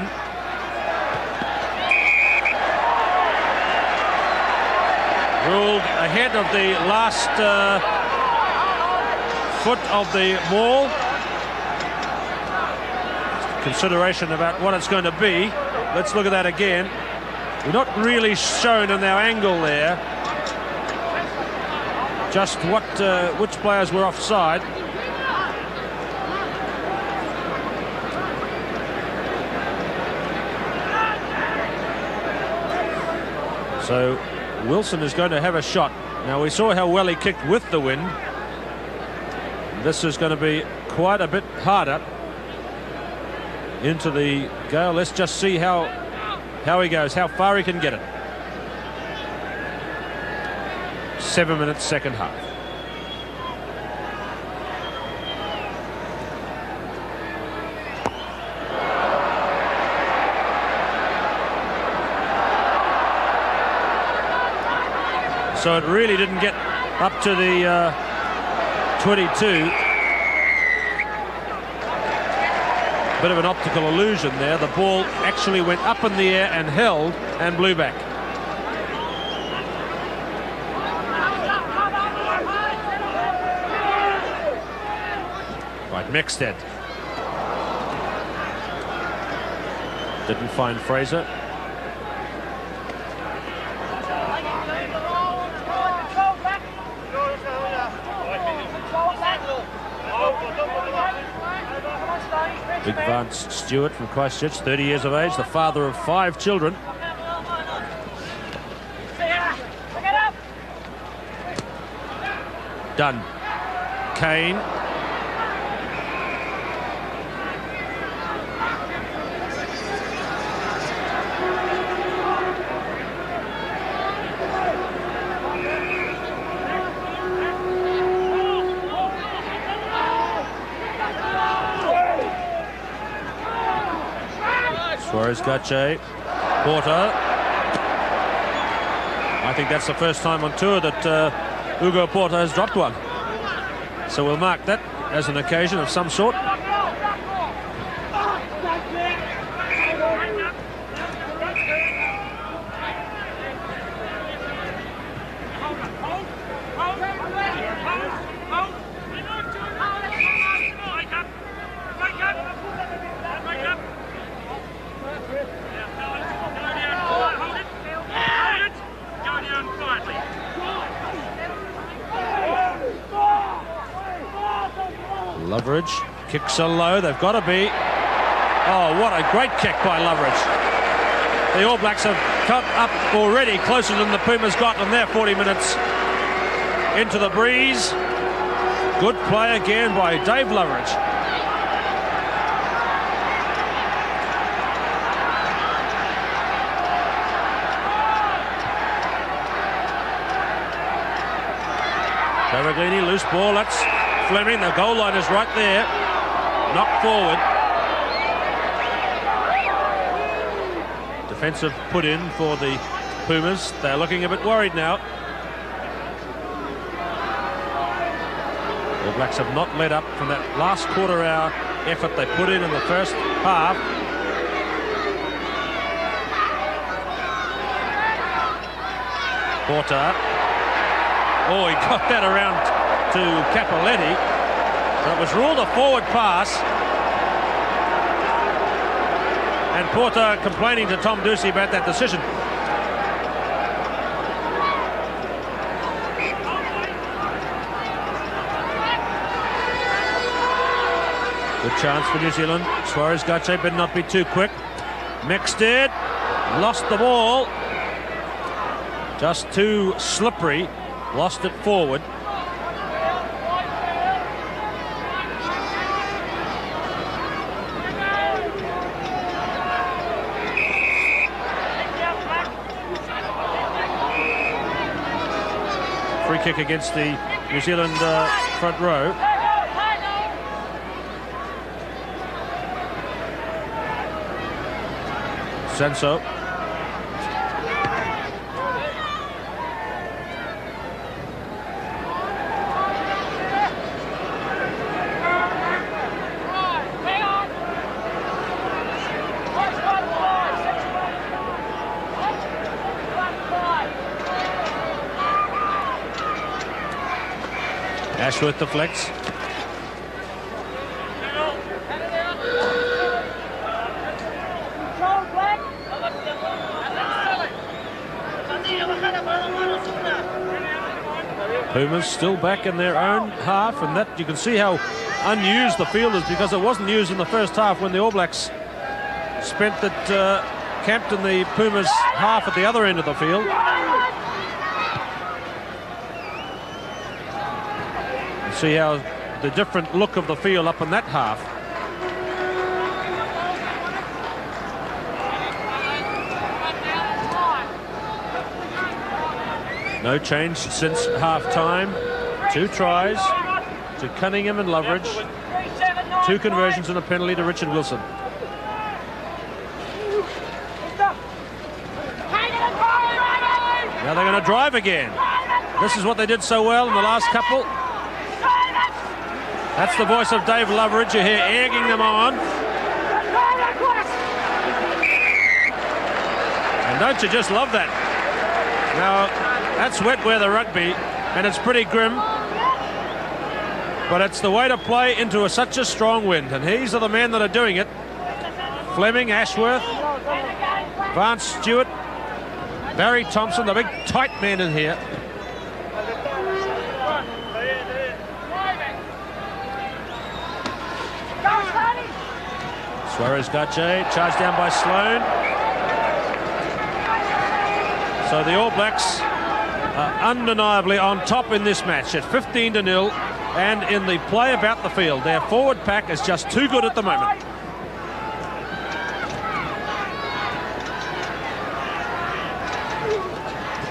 Ruled ahead of the last foot of the maul. Consideration about what it's going to be. Let's look at that again. We're not really shown in our angle there just what which players were offside. So Wilson is going to have a shot. Now, we saw how well he kicked with the wind. This is going to be quite a bit harder into the gale. Let's just see how he goes, how far he can get it. 7 minutes, second half. So it really didn't get up to the 22. Bit of an optical illusion there. The ball actually went up in the air and held and blew back. Right, Mexted. Didn't find Fraser. Big Vance Stewart from Christchurch, 30 years of age, the father of 5 children. Dunn. Kane. Suarez Gache, Porter. I think that's the first time on tour that Hugo Porter has dropped one. So we'll mark that as an occasion of some sort. Loveridge kicks are low. They've got to be. Oh, what a great kick by Loveridge. The All Blacks have come up already closer than the Pumas got in their 40 minutes into the breeze. Good play again by Dave Loveridge. Cavaglini, loose ball. That's Fleming. The goal line is right there. Knocked forward. Defensive put in for the Pumas. They're looking a bit worried now. All Blacks have not let up from that last quarter hour effort they put in the first half. Porter. Oh, he got that around to Capoletti, but it was ruled a forward pass. And Porter complaining to Tom Ducey about that decision. Good chance for New Zealand. Suarez Gache better not be too quick. Mixted, lost the ball. Just too slippery, lost it forward. Free kick against the New Zealand front row. Senso. Ashworth deflects. Pumas still back in their own half, and that you can see how unused the field is because it wasn't used in the first half when the All Blacks spent that camped in the Pumas half at the other end of the field. See how the different look of the field up in that half. No change since half-time. 2 tries to Cunningham and Loveridge. 2 conversions and a penalty to Richard Wilson. Now they're going to drive again. This is what they did so well in the last couple. That's the voice of Dave Loveridge. You hear egging them on. And don't you just love that? Now, that's wet weather rugby, and it's pretty grim. But it's the way to play into such a strong wind, and these are the men that are doing it. Fleming, Ashworth, Vance Stewart, Barry Thompson, the big tight men in here. Suarez Gache, charged down by Sloan. So the All Blacks are undeniably on top in this match at 15-0, and in the play about the field. Their forward pack is just too good at the moment.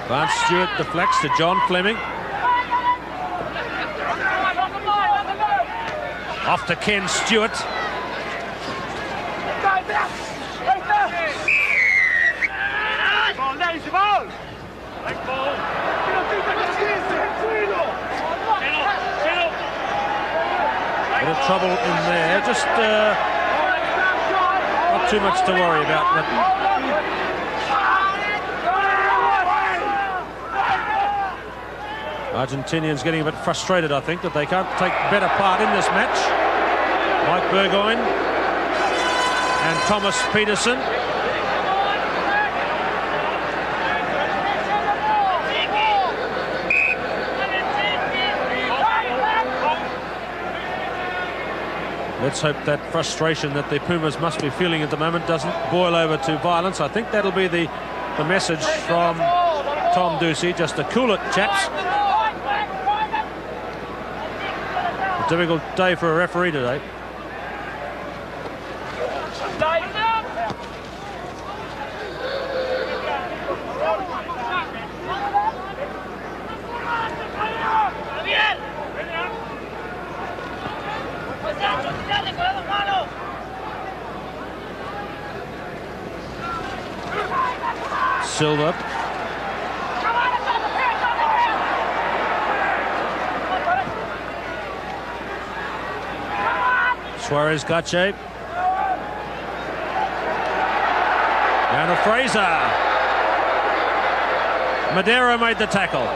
Vance Stewart deflects to John Fleming. Off to Ken Stewart. trouble in there. Just not too much to worry about. But Argentinians getting a bit frustrated, I think, that they can't take better part in this match. Mike Burgoyne and Thomas Peterson. Let's hope that frustration that the Pumas must be feeling at the moment doesn't boil over to violence. I think that'll be the message from Tom Ducey, just to cool it, chaps. A difficult day for a referee today. Silva. Suarez Gache. Down to Fraser. Madero made the tackle.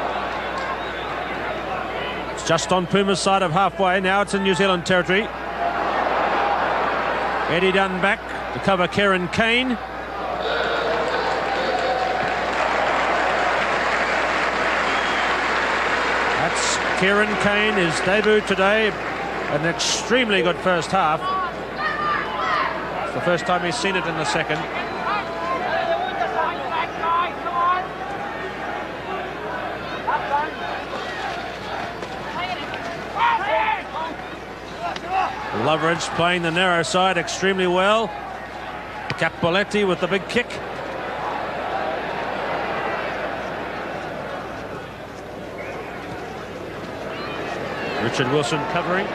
It's just on Puma's side of halfway. Now it's in New Zealand territory. Eddie Dunn back to cover Kieran Kane. That's Kieran Kane, his debut today. An extremely good first half. It's the first time he's seen it in the second. Loveridge playing the narrow side extremely well. Capoletti with the big kick. Richard Wilson covering.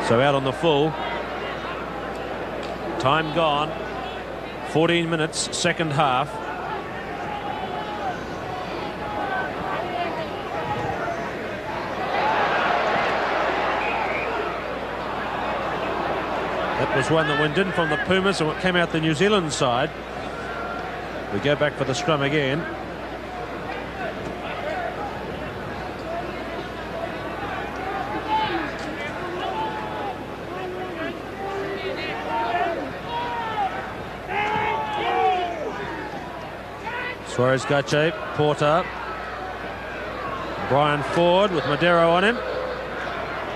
So out on the full. Time gone. 14 minutes, second half. That was one that went in from the Pumas and what came out the New Zealand side. We go back for the scrum again. Suarez Gache, Porter, Brian Ford with Madero on him.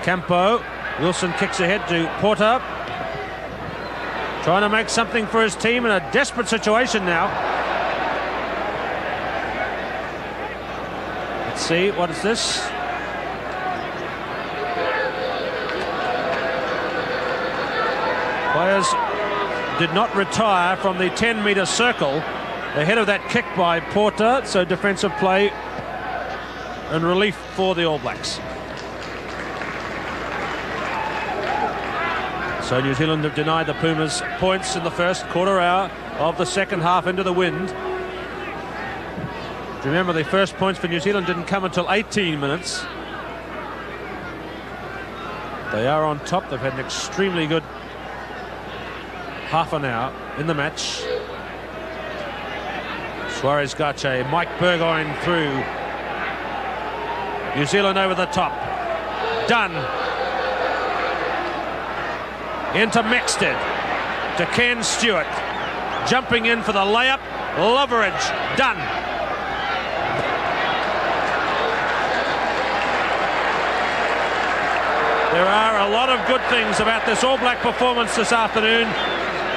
Campo, Wilson kicks ahead to Porter. Trying to make something for his team in a desperate situation now. Let's see, what is this? Players did not retire from the 10-metre circle ahead of that kick by Porter, so defensive play and relief for the All Blacks. So New Zealand have denied the Pumas points in the first quarter hour of the second half into the wind. Remember, the first points for New Zealand didn't come until 18 minutes. They are on top. They've had an extremely good half an hour in the match. Suarez Gache, Mike Burgoyne through. New Zealand over the top. Dunn. Into Mexted. To Ken Stewart. Jumping in for the layup. Loveridge. Dunn. There are a lot of good things about this All Black performance this afternoon.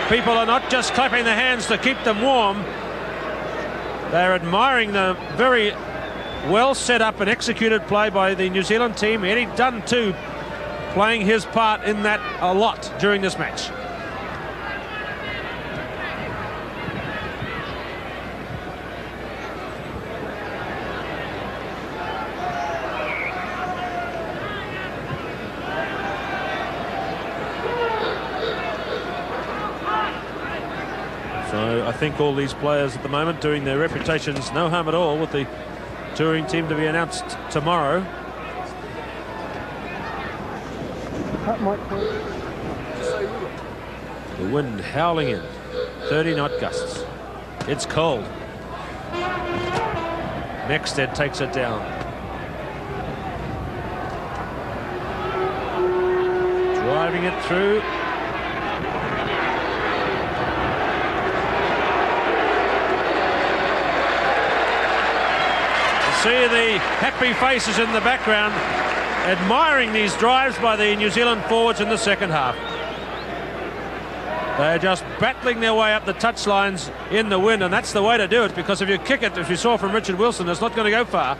People are not just clapping their hands to keep them warm. They're admiring the very well set up and executed play by the New Zealand team. Eddie Dunn too, playing his part in that a lot during this match. So I think all these players at the moment doing their reputations no harm at all, with the touring team to be announced tomorrow. The wind howling in, 30-knot gusts. It's cold. Mexted takes it down. Driving it through. You see the happy faces in the background admiring these drives by the New Zealand forwards in the second half. They're just battling their way up the touchlines in the wind, and that's the way to do it, because if you kick it, as we saw from Richard Wilson, it's not going to go far.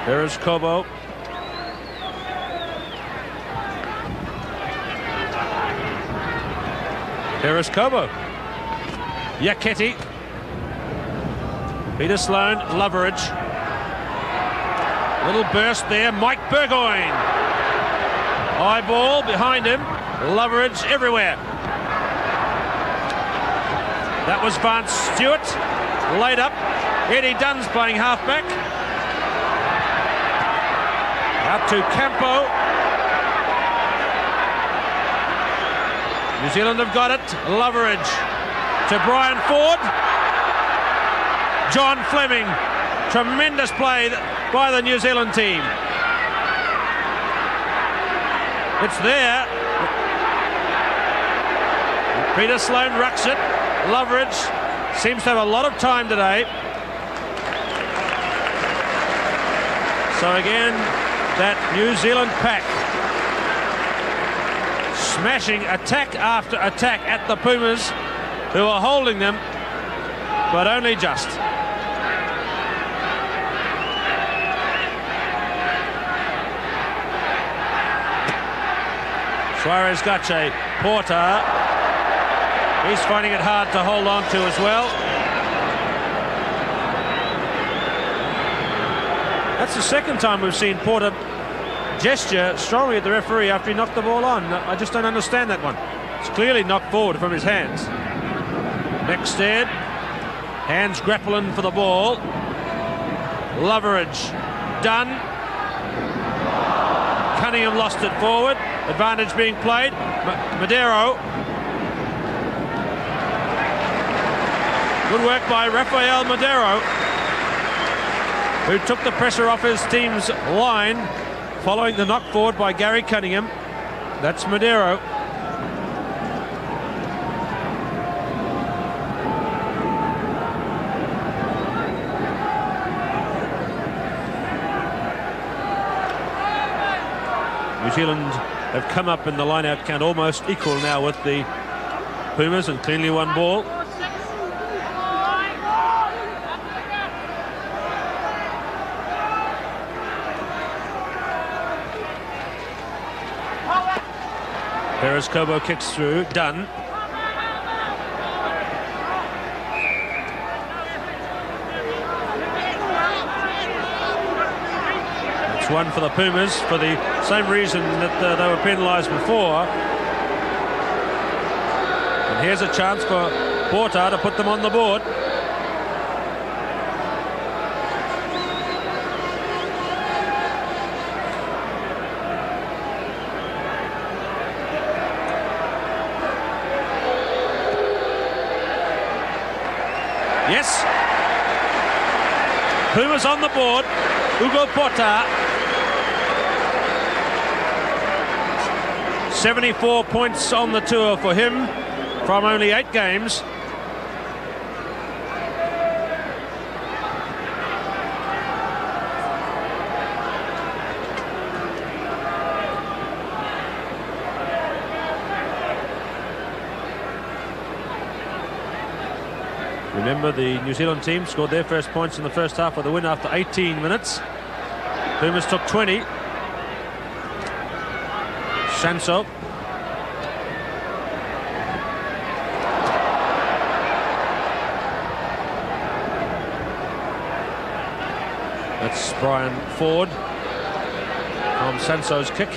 There is Cobo. There is Cobo. Yaketi. Peter Sloan, Loveridge. Little burst there, Mike Burgoyne. High ball behind him. Loveridge everywhere. That was Vance Stewart, laid up. Eddie Dunn's playing halfback. Out to Campo. New Zealand have got it. Loveridge to Brian Ford. John Fleming. Tremendous play by the New Zealand team. It's there. Peter Sloan rucks it. Loveridge seems to have a lot of time today. So again, that New Zealand pack smashing attack after attack at the Pumas, who are holding them, but only just. Suarez Gache, Porter. He's finding it hard to hold on to as well. That's the second time we've seen Porter gesture strongly at the referee after he knocked the ball on. I just don't understand that one. It's clearly knocked forward from his hands. Mexted. Hands grappling for the ball. Loveridge. Dunn. Cunningham lost it forward. Advantage being played. Madero. Good work by Rafael Madero, who took the pressure off his team's line following the knock forward by Gary Cunningham. That's Madero. New Zealand have come up in the line-out count almost equal now with the Pumas, and cleanly won ball. Perez Cobo kicks through. Dunn. It's one for the Pumas for the same reason that they were penalised before. And here's a chance for Porter to put them on the board. Yes. Pumas on the board. Hugo Porter. 74 points on the tour for him from only 8 games. Remember, the New Zealand team scored their first points in the first half with a win after 18 minutes. Pumas took 20. Shanso. That's Brian Ford from Sanso's kick.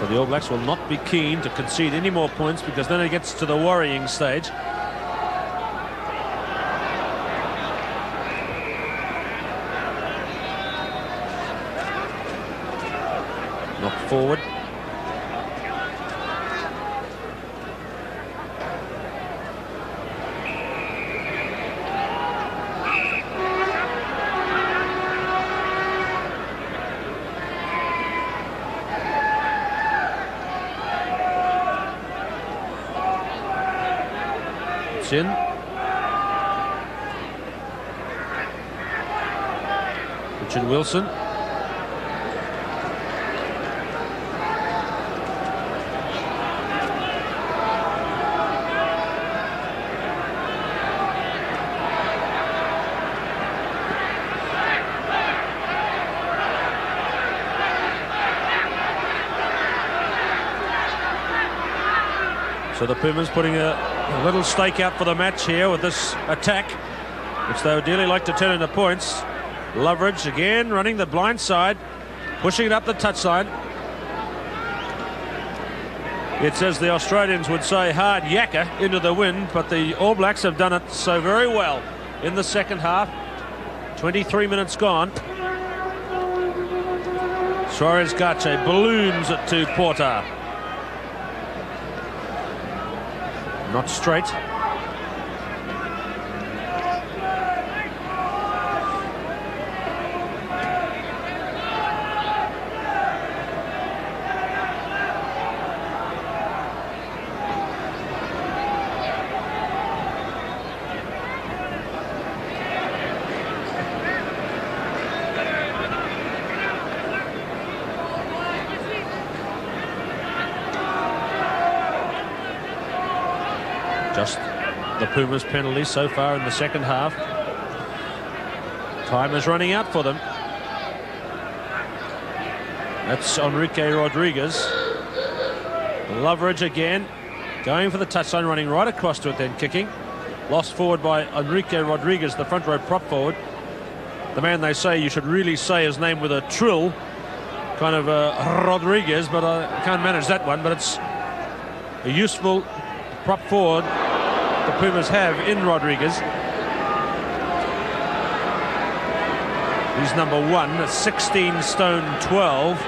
So the All Blacks will not be keen to concede any more points, because then it gets to the worrying stage. Knocked forward. In. Richard Wilson. So the Pumas putting a little stake out for the match here with this attack, which they would dearly like to turn into points. Loveridge again running the blind side, pushing it up the touchline. It's, as the Australians would say, hard yakka into the wind, but the All Blacks have done it so very well in the second half. 23 minutes gone. Suarez Gache balloons it to Porter. Not straight. Just the Pumas penalty so far in the second half. Time is running out for them. That's Enrique Rodriguez. Loveridge again, going for the touchline, running right across to it, then kicking. Lost forward by Enrique Rodriguez, the front row prop forward. The man they say you should really say his name with a trill, kind of Rodriguez, but I can't manage that one. But it's a useful prop forward the Pumas have in Rodriguez. He's number 1, 16 stone 12.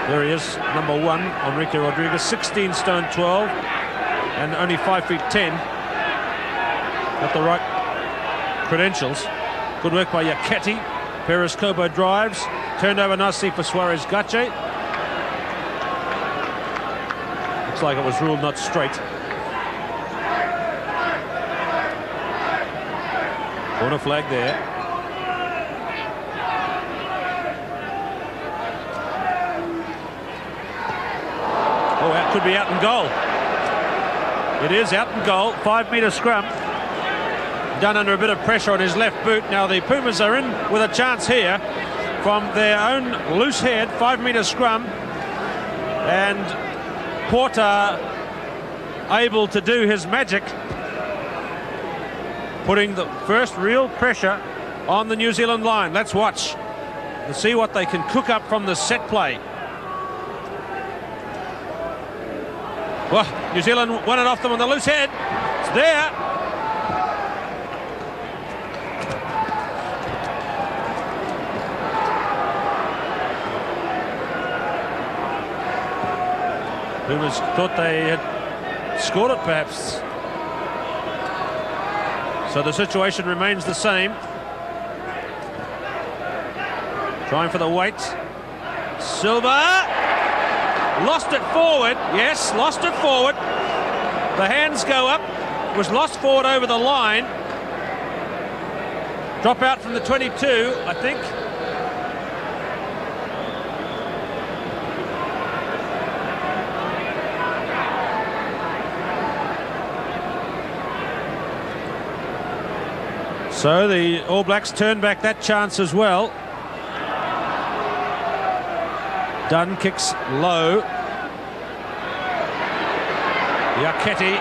There he is, number 1, Enrique Rodriguez, 16 stone 12 and only 5 feet 10. Got the right credentials. Good work by Yaketi. Perez Cobo drives, turned over nicely for Suarez Gache. Looks like it was ruled not straight. Corner flag there. Oh, that could be out and goal. It is out and goal. 5-metre scrum. Done under a bit of pressure on his left boot. Now the Pumas are in with a chance here from their own loose head. 5-metre scrum. And Porter able to do his magic, putting the first real pressure on the New Zealand line. Let's watch and see what they can cook up from the set play. Well, New Zealand won it off them on the loose head. It's there. Pumas thought they had scored it, perhaps. So the situation remains the same. Trying for the weight. Silva lost it forward. Yes, lost it forward. The hands go up. Was lost forward over the line. Drop out from the 22, I think. So the All Blacks turn back that chance as well. Dunn kicks low. Yaketi.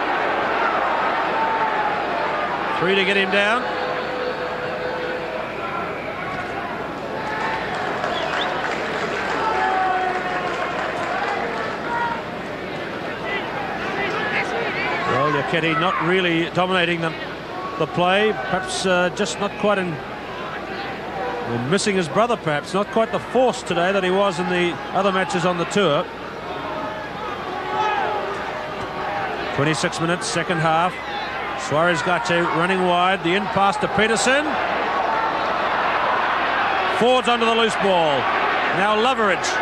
3 to get him down. Yaketi not really dominating the play, perhaps just not quite in, or missing his brother perhaps, not quite the force today that he was in the other matches on the tour. 26 minutes, second half. Suarez Gache running wide, the in pass to Peterson. Forwards under the loose ball. Now Loveridge.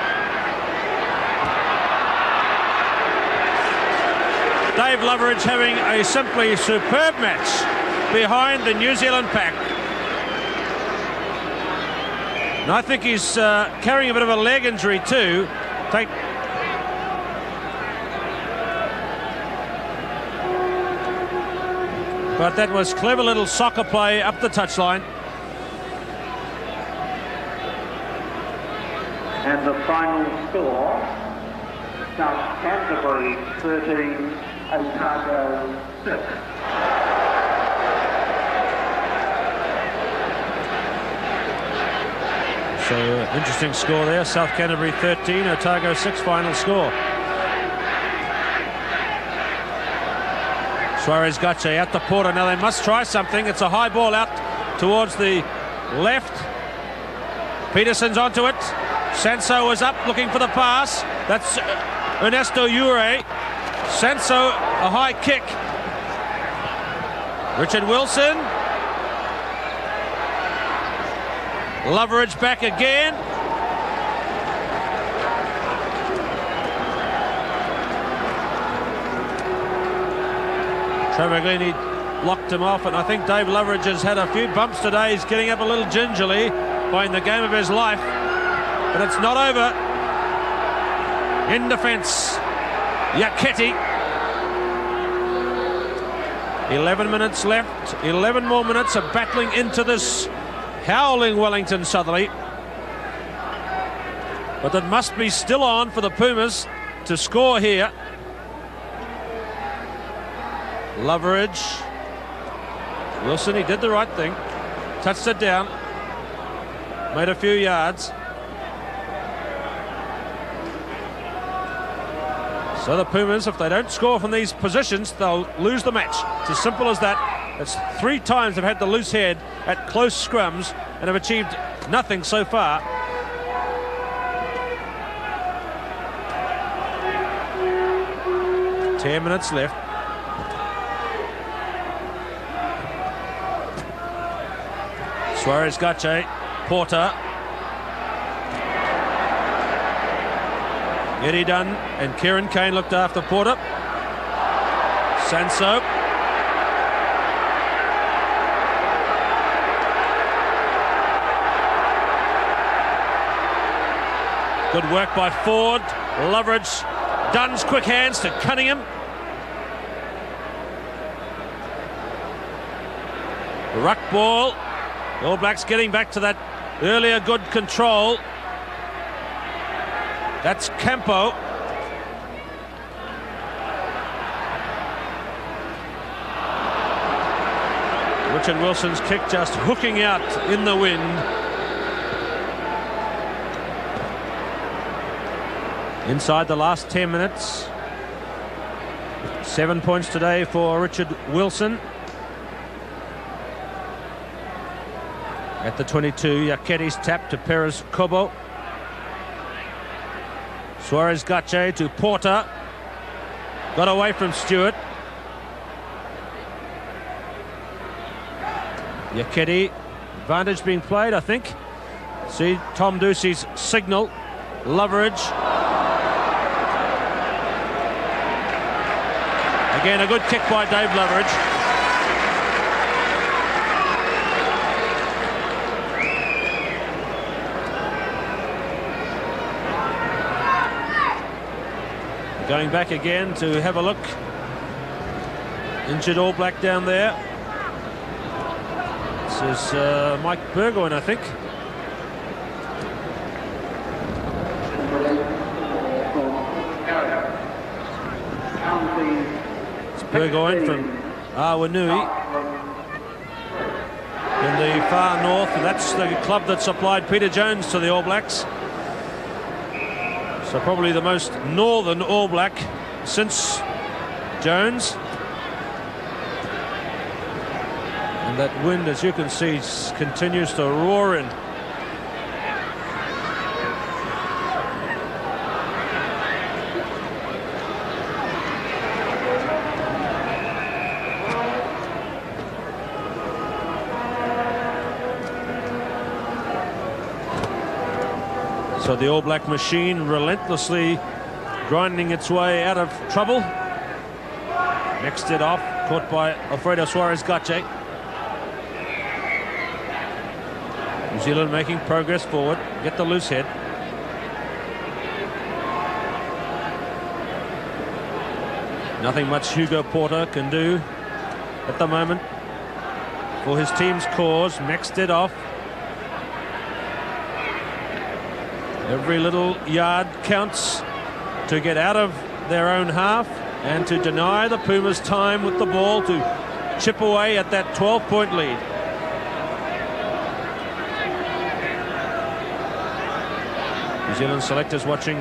Dave Loveridge having a simply superb match behind the New Zealand pack. And I think he's carrying a bit of a leg injury too. But that was clever little soccer play up the touchline. And the final score, South Canterbury 13, Otago 6. So interesting score there. South Canterbury 13, Otago 6 final score. Suarez Gache out to Porter. Now they must try something. It's a high ball out towards the left. Peterson's onto it. Sanso is up looking for the pass. That's Ernesto Ure. Sanso, a high kick. Richard Wilson. Loveridge back again. Travaglini locked him off, and I think Dave Loveridge has had a few bumps today. He's getting up a little gingerly, playing the game of his life. But it's not over. In defence, Yaketi. 11 minutes left. 11 more minutes of battling into this howling Wellington Southerly. But it must be still on for the Pumas to score here. Loveridge. Wilson, he did the right thing. Touched it down. Made a few yards. So the Pumas, if they don't score from these positions, they'll lose the match. It's as simple as that. It's 3 times they've had the loose head at close scrums and have achieved nothing so far. Ten minutes left. Suarez Gache, Porter. Eddie Dunn and Kieran Kane looked after Porter. Sanso. Good work by Ford. Loveridge. Dunn's quick hands to Cunningham. Ruck ball. The All Blacks getting back to that earlier good control. That's Campo. Richard Wilson's kick just hooking out in the wind. Inside the last 10 minutes. 7 points today for Richard Wilson. At the 22, Yaketi's tap to Perez Kobo. Suarez Gache to Porter. Got away from Stewart. Yaketi. Advantage being played, I think. See Tom Ducey's signal. Loveridge. Again, a good kick by Dave Loveridge. Going back again to have a look. Injured All Black down there. This is Mike Burgoyne, I think. It's Burgoyne from Awanui in the far north, and that's the club that supplied Peter Jones to the All Blacks. So probably the most northern All Black since Jones. And that wind, as you can see, continues to roar in. So the All Black machine relentlessly grinding its way out of trouble. Mixed it off, caught by Alfredo Suarez-Gache. New Zealand making progress forward, get the loose head. Nothing much Hugo Porter can do at the moment for his team's cause. Mixed it off. Every little yard counts to get out of their own half and to deny the Pumas time with the ball to chip away at that 12-point lead. New Zealand selectors watching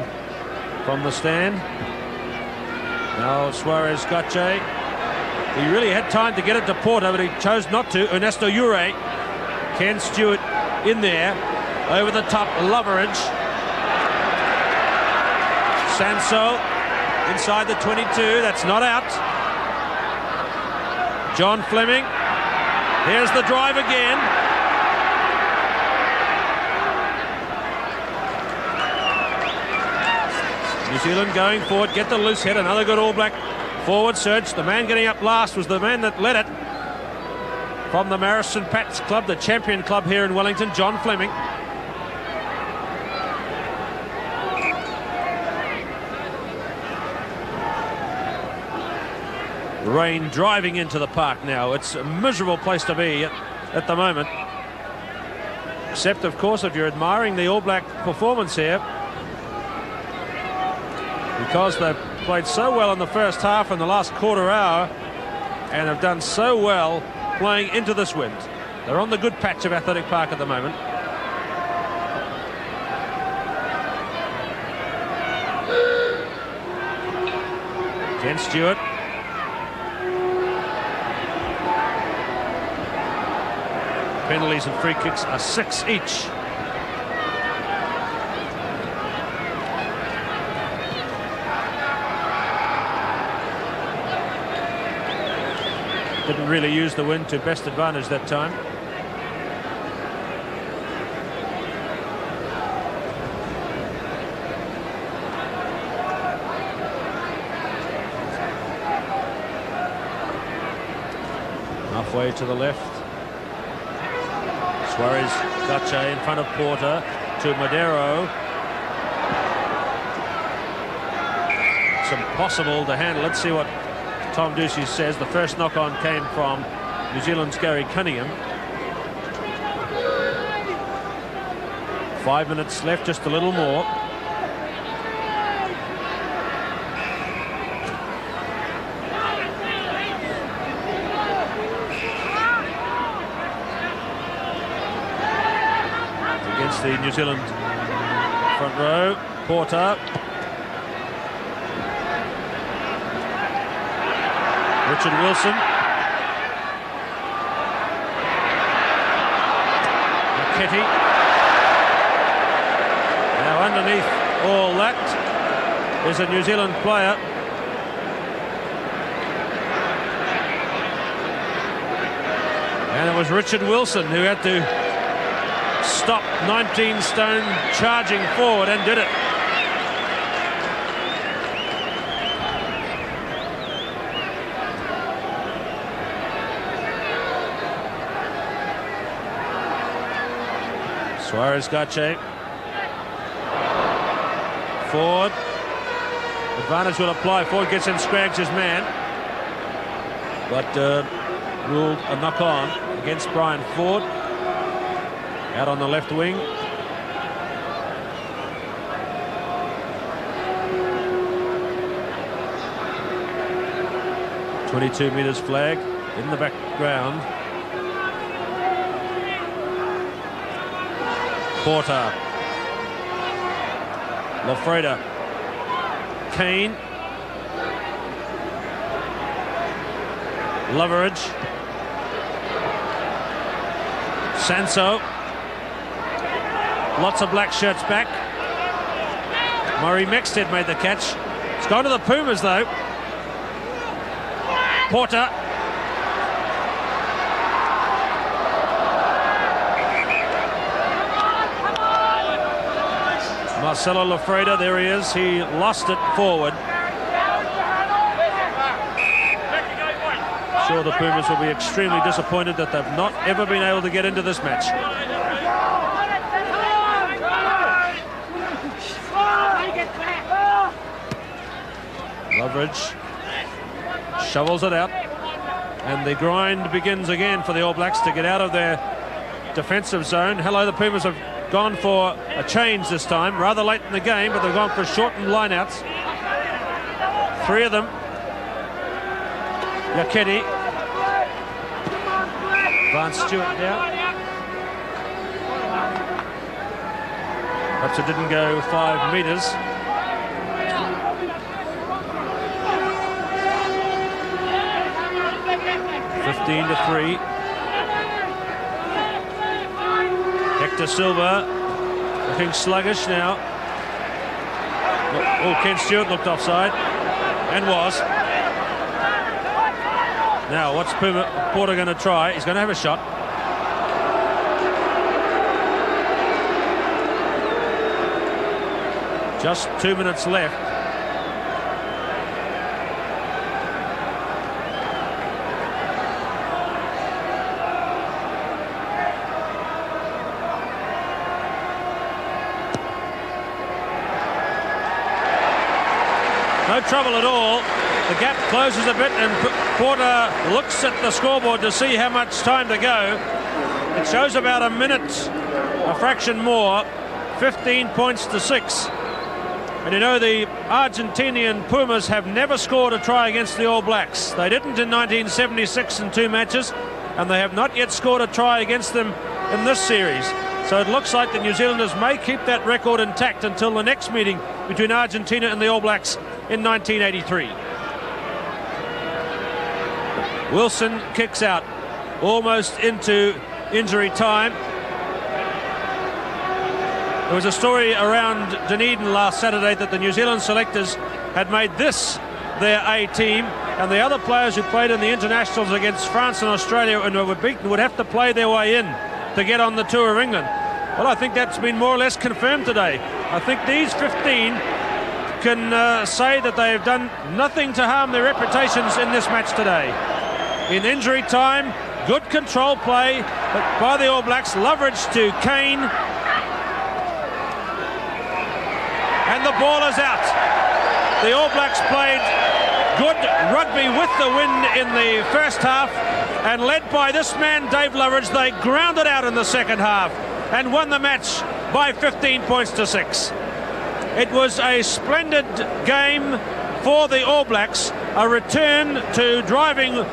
from the stand. Now Suarez-Gache. He really had time to get it to Porter, but he chose not to. Ernesto Ure. Ken Stewart in there. Over the top, Loveridge. Sanso inside the 22, that's not out. John Fleming, here's the drive again. New Zealand going forward, get the loose head, another good All Black forward surge. The man getting up last was the man that led it from the Marison Pats Club, the champion club here in Wellington, John Fleming. Rain driving into the park now. It's a miserable place to be at the moment. Except, of course, if you're admiring the All Black performance here. Because they've played so well in the first half and the last quarter hour and have done so well playing into this wind. They're on the good patch of Athletic Park at the moment. Ken Stewart. Penalties and free kicks are 6 each. Didn't really use the wind to best advantage that time. Halfway to the left. Suarez-Gache in front of Porter to Madero. It's impossible to handle. Let's see what Tom Ducey says. The first knock-on came from New Zealand's Gary Cunningham. 5 minutes left, just a little more. Against the New Zealand front row, Porter. Richard Wilson. Kitty. Now underneath all that is a New Zealand player. And it was Richard Wilson who had to stop 19 stone charging forward and did it. Suarez-Gache. Ford. Advantage will apply. Ford gets in, Scraggs his man. But ruled a knock-on against Brian Ford. Out on the left wing. .22 metres flag in the background. Porter. Lafreda. Kane. Loveridge. Sanso. Lots of black shirts back. Murray Mexted made the catch. It's gone to the Pumas though. Porter. Marcelo Lafreda, there he is. He lost it forward. Sure, the Pumas will be extremely disappointed that they've not ever been able to get into this match. Loveridge shovels it out, and the grind begins again for the All Blacks to get out of their defensive zone. Hello, the Pumas have gone for a change this time, rather late in the game, but they've gone for shortened lineouts. Three of them. Yaketi. Vance Stewart down. Perhaps it didn't go 5 metres. (15-3). Hector Silva looking sluggish now. Oh, Ken Stewart looked offside and was. Now, what's Porter going to try? He's going to have a shot. Just 2 minutes left. No trouble at all. The gap closes a bit, and Porter looks at the scoreboard to see how much time to go. It shows about a minute, a fraction more, 15 points to 6. And you know, the Argentinian Pumas have never scored a try against the All Blacks. They didn't in 1976 in 2 matches, and they have not yet scored a try against them in this series. So it looks like the New Zealanders may keep that record intact until the next meeting between Argentina and the All Blacks in 1983. Wilson kicks out almost into injury time. There was a story around Dunedin last Saturday that the New Zealand selectors had made this their A team, and the other players who played in the internationals against France and Australia and were beaten would have to play their way in to get on the tour of England. Well, I think that's been more or less confirmed today. I think these 15 can say that they have done nothing to harm their reputations in this match today. In injury time, good control play by the All Blacks. Loveridge to Kane. And the ball is out. The All Blacks played good rugby with the win in the first half, and led by this man, Dave Loveridge, they grounded out in the second half and won the match by 15 points to 6. It was a splendid game for the All Blacks, a return to driving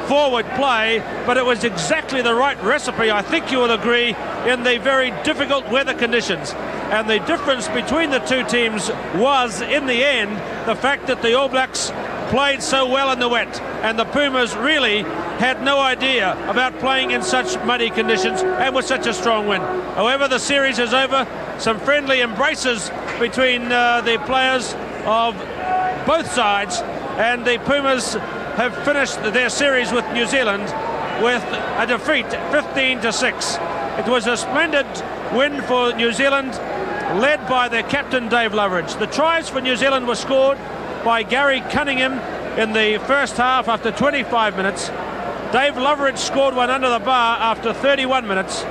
forward play, but it was exactly the right recipe, I think you will agree, in the very difficult weather conditions. And the difference between the two teams was, in the end, the fact that the All Blacks played so well in the wet, and the Pumas really had no idea about playing in such muddy conditions and with such a strong wind. However, the series is over. Some friendly embraces between the players of both sides, and the Pumas have finished their series with New Zealand with a defeat 15 to 6. It was a splendid win for New Zealand, led by their captain Dave Loveridge. The tries for New Zealand were scored by Gary Cunningham in the first half after 25 minutes. Dave Loveridge scored one under the bar after 31 minutes.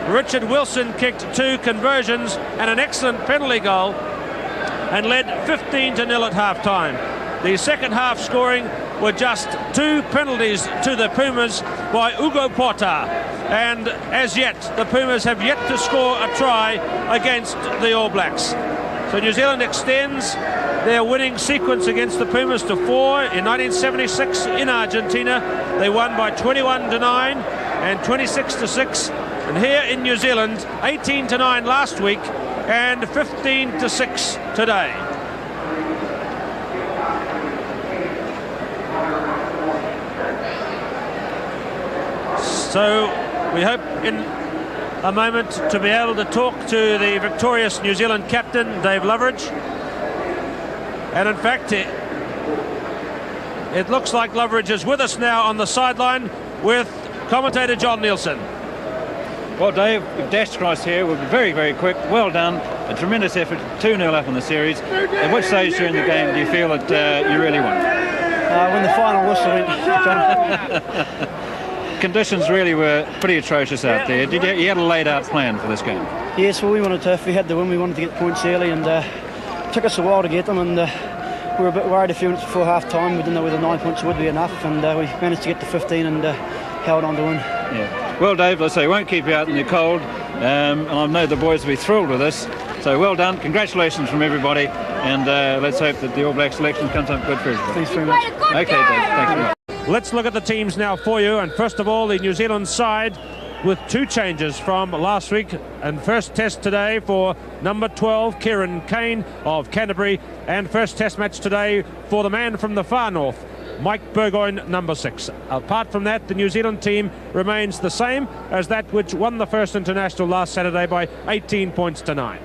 Richard Wilson kicked 2 conversions and an excellent penalty goal and led 15-0 at half-time. The second half scoring were just 2 penalties to the Pumas by Hugo Porter, and as yet the Pumas have yet to score a try against the All Blacks. So New Zealand extends their winning sequence against the Pumas to 4. In 1976 in Argentina, they won by 21-9 and 26-6, and here in New Zealand 18-9 last week and 15-6 today. So we hope in a moment to be able to talk to the victorious New Zealand captain, Dave Loveridge. And in fact, it looks like Loveridge is with us now on the sideline with commentator John Nielsen. Well, Dave, you've dashed across here. We'll be very, very quick. Well done. A tremendous effort. 2-0 up in the series. At which stage during the game do you feel that you really won? When the final whistle went, John. Conditions really were pretty atrocious out there. You had a laid-out plan for this game? Yes, well, we wanted to. If we had the win, we wanted to get points early, and it took us a while to get them, and we were a bit worried a few minutes before half-time. We didn't know whether 9 points would be enough, and we managed to get to 15 and held on to win. Yeah. Well, Dave, let's say we won't keep you out in the cold, and I know the boys will be thrilled with this. So well done. Congratulations from everybody, and let's hope that the All Black selection comes up good for everybody. Thanks very much. Okay, Dave. Thanks very much. Let's look at the teams now for you, and first of all, the New Zealand side with 2 changes from last week, and first test today for number 12 Kieran Kane of Canterbury, and first test match today for the man from the far north, Mike Burgoyne, number 6. Apart from that, the New Zealand team remains the same as that which won the first international last Saturday by 18 points to 9.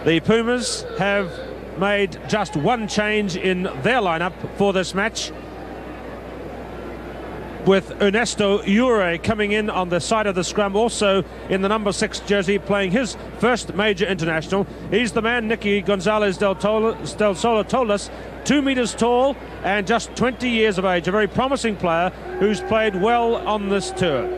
The Pumas have made just 1 change in their lineup for this match, with Ernesto Ure coming in on the side of the scrum, also in the number 6 jersey, playing his first major international. He's the man Nicky Gonzalez del Solo told us, 2 meters tall and just 20 years of age, a very promising player who's played well on this tour.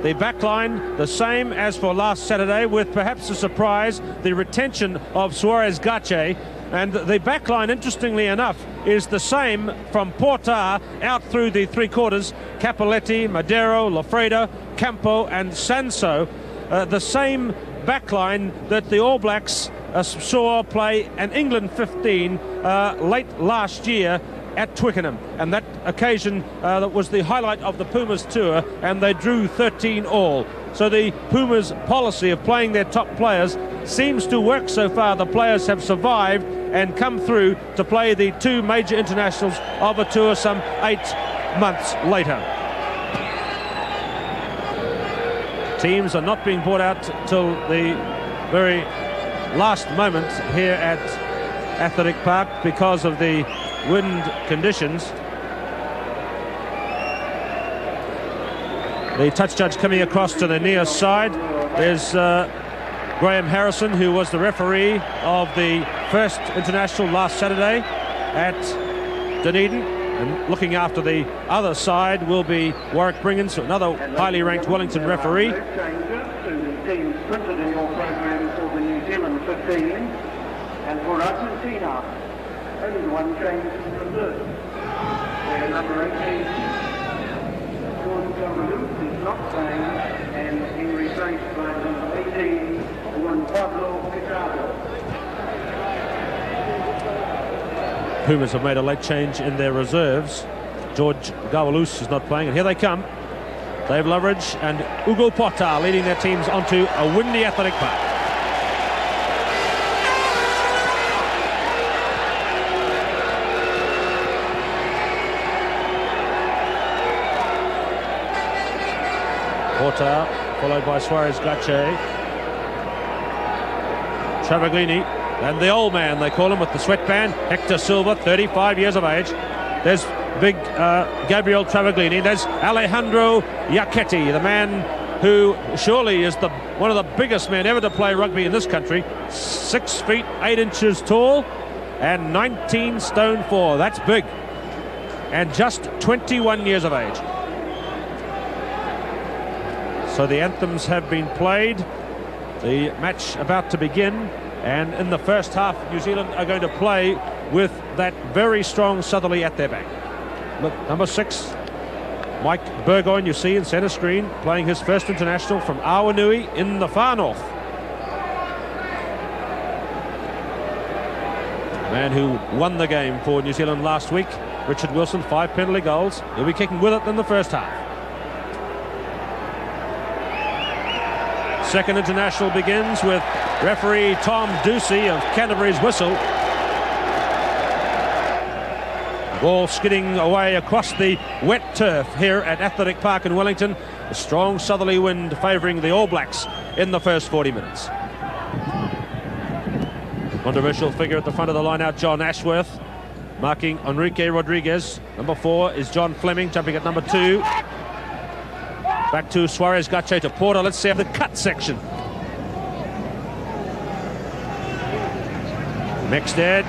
The back line the same as for last Saturday, with perhaps a surprise, the retention of Suarez Gache. And the back line, interestingly enough, is the same from Portar out through the 3 quarters. Capoletti, Madero, Lafreda, Campo and Sanso. The same back line that the All Blacks saw play an England 15 late last year at Twickenham, and that occasion that was the highlight of the Pumas tour, and they drew 13 all. So the Pumas policy of playing their top players seems to work so far. The players have survived and come through to play the 2 major internationals of a tour some 8 months later. Teams are not being brought out till the very last moment here at Athletic Park because of the wind conditions. The touch judge coming across to the near side. There's Graham Harrison, who was the referee of the first international last Saturday at Dunedin. And looking after the other side will be Warwick Bringens, another highly ranked Wellington referee. Teams printed in your program for the New Zealand 15, and for Argentina, only 1 change in reserve, where number 18 is not playing, and in replace by number 18 Pablo Picado. Pumas have made a late change in their reserves. George Gawalus is not playing, and here they come. Dave Loveridge and Ugo Portar leading their teams onto a windy Athletic Park. Portar, followed by Suarez Gache. Travaglini, and the old man, they call him, with the sweatband, Hector Silva, 35 years of age. There's big Gabriel Travaglini. There's Alejandro Iacchetti, the man who surely is one of the biggest men ever to play rugby in this country. 6 feet 8 inches tall and 19 stone 4. That's big. And just 21 years of age. So the anthems have been played. The match about to begin, and in the first half New Zealand are going to play with that very strong southerly at their back. Look, number 6 Mike Burgoyne, you see in centre screen, playing his first international from Awanui in the far north. Man who won the game for New Zealand last week, Richard Wilson, 5 penalty goals. He'll be kicking with it in the first half. Second international begins with referee Tom Ducey of Canterbury's whistle. Ball skidding away across the wet turf here at Athletic Park in Wellington. A strong southerly wind favouring the All Blacks in the first 40 minutes. Controversial figure at the front of the line out, John Ashworth, marking Enrique Rodriguez. Number 4 is John Fleming, jumping at number 2. Back to Suarez Gache to Porter. Let's see the cut section. Mexted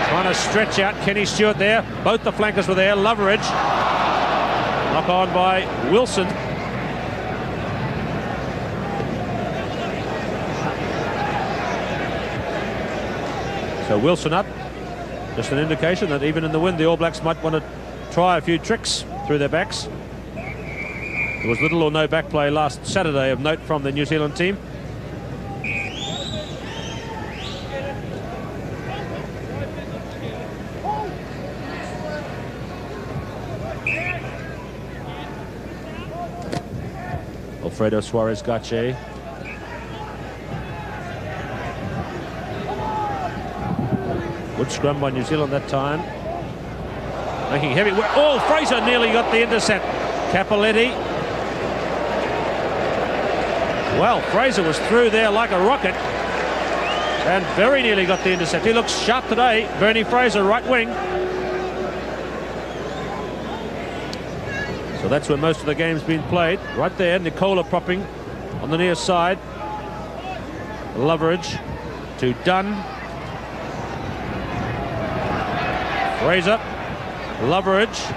trying to stretch out. Kenny Stewart there. Both the flankers were there. Loveridge. Knock on by Wilson. So Wilson up. Just an indication that even in the wind, the All Blacks might want to try a few tricks through their backs. There was little or no back play last Saturday of note from the New Zealand team. Alfredo Suarez Gache. Good scrum by New Zealand that time. Making heavy. Oh, Fraser nearly got the intercept. Capoletti. Well, Fraser was through there like a rocket and very nearly got the intercept. He looks sharp today. Bernie Fraser, right wing. So that's where most of the game's been played. Right there, Nicola propping on the near side. Loveridge to Dunn. Fraser, Loveridge.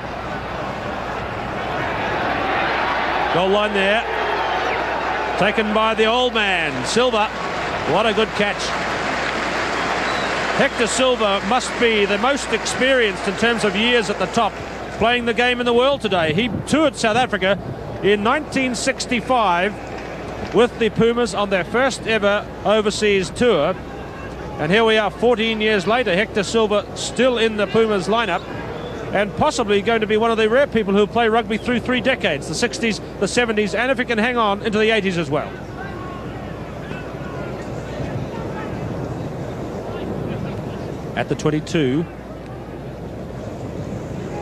Goal line there. Taken by the old man, Silva. What a good catch. Hector Silva must be the most experienced in terms of years at the top, playing the game in the world today. He toured South Africa in 1965 with the Pumas on their first ever overseas tour. And here we are 14 years later, Hector Silva still in the Pumas lineup and possibly going to be one of the rare people who play rugby through 3 decades, the 60s, the 70s, and if he can hang on, into the 80s as well. At the 22,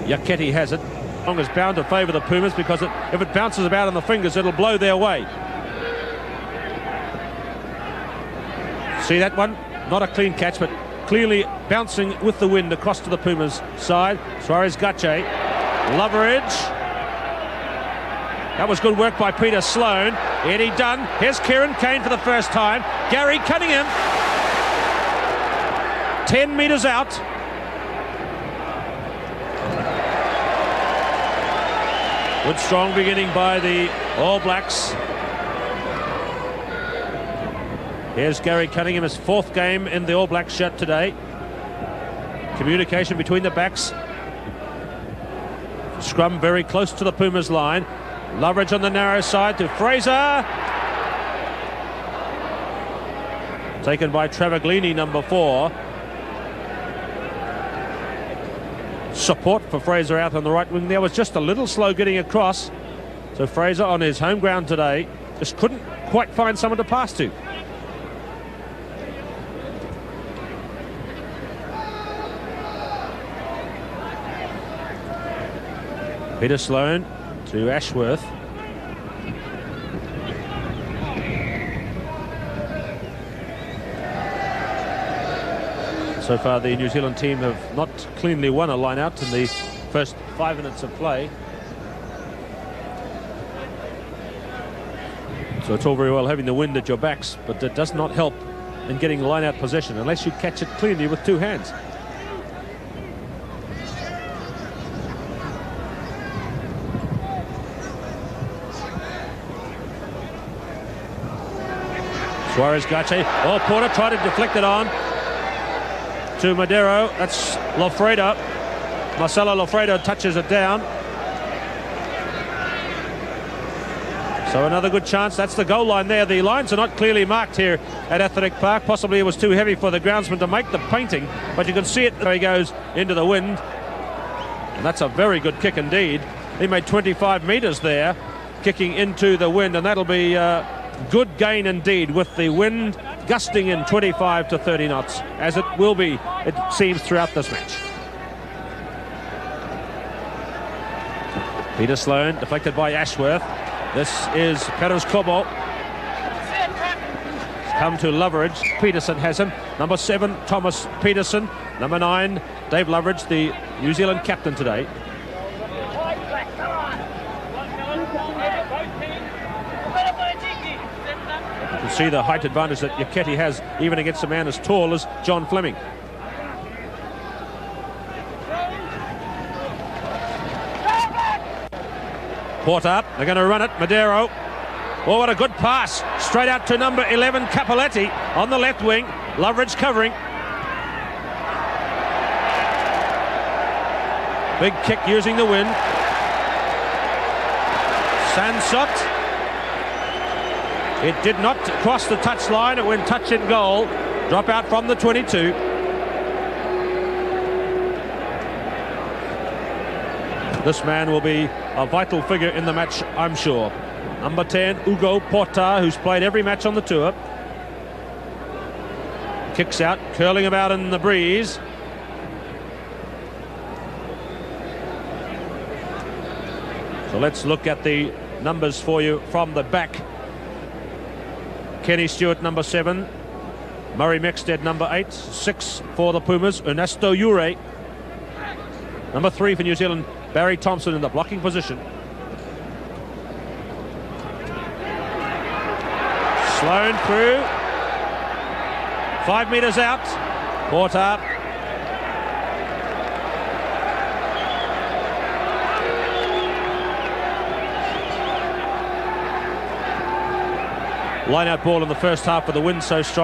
Yaketi has it. Long is bound to favour the Pumas because if it bounces about on the fingers, it'll blow their way. See that one? Not a clean catch, but clearly bouncing with the wind across to the Pumas side. Suarez Gache. Loveridge. That was good work by Peter Sloan. Eddie Dunn. Here's Kieran Kane for the first time. Gary Cunningham. 10 metres out. Good strong beginning by the All Blacks. Here's Gary Cunningham, his 4th game in the All Blacks shirt today. Communication between the backs. Scrum very close to the Pumas line. Loveridge on the narrow side to Fraser. Taken by Travaglini, number 4. Support for Fraser out on the right wing there. Was just a little slow getting across. So Fraser on his home ground today just couldn't quite find someone to pass to. Peter Sloan to Ashworth. So far the New Zealand team have not cleanly won a line out in the first 5 minutes of play. So it's all very well having the wind at your backs, but it does not help in getting line out possession unless you catch it cleanly with 2 hands. Suarez Gache. Oh, Porter tried to deflect it on to Madero. That's Lofredo. Marcelo Lofredo touches it down. So another good chance. That's the goal line there. The lines are not clearly marked here at Athletic Park. Possibly it was too heavy for the groundsman to make the painting, but you can see it. There he goes into the wind. And that's a very good kick indeed. He made 25 metres there, kicking into the wind, and that'll be good gain indeed, with the wind gusting in 25 to 30 knots, as it will be, it seems, throughout this match. Peter Sloan, deflected by Ashworth. This is Perez Kobo. Come to Loveridge. Peterson has him. Number 7, Thomas Peterson. Number 9, Dave Loveridge, the New Zealand captain today. You can see the height advantage that Yaketi has even against a man as tall as John Fleming. Porter, they're going to run it. Madero. Oh, what a good pass. Straight out to number 11, Capoletti on the left wing. Loveridge covering. Big kick using the wind. Sansot. It did not cross the touch line. It went touch in goal. Drop out from the 22. This man will be a vital figure in the match, I'm sure. Number 10, Hugo Porta, who's played every match on the tour. Kicks out, curling about in the breeze. So let's look at the numbers for you from the back. Kenny Stewart, number 7. Murray Mexted, number 8. 6 for the Pumas. Ernesto Ure. Number 3 for New Zealand, Barry Thompson in the blocking position. Sloan through. 5 metres out. Porter. Line out ball in the first half with the wind so strong.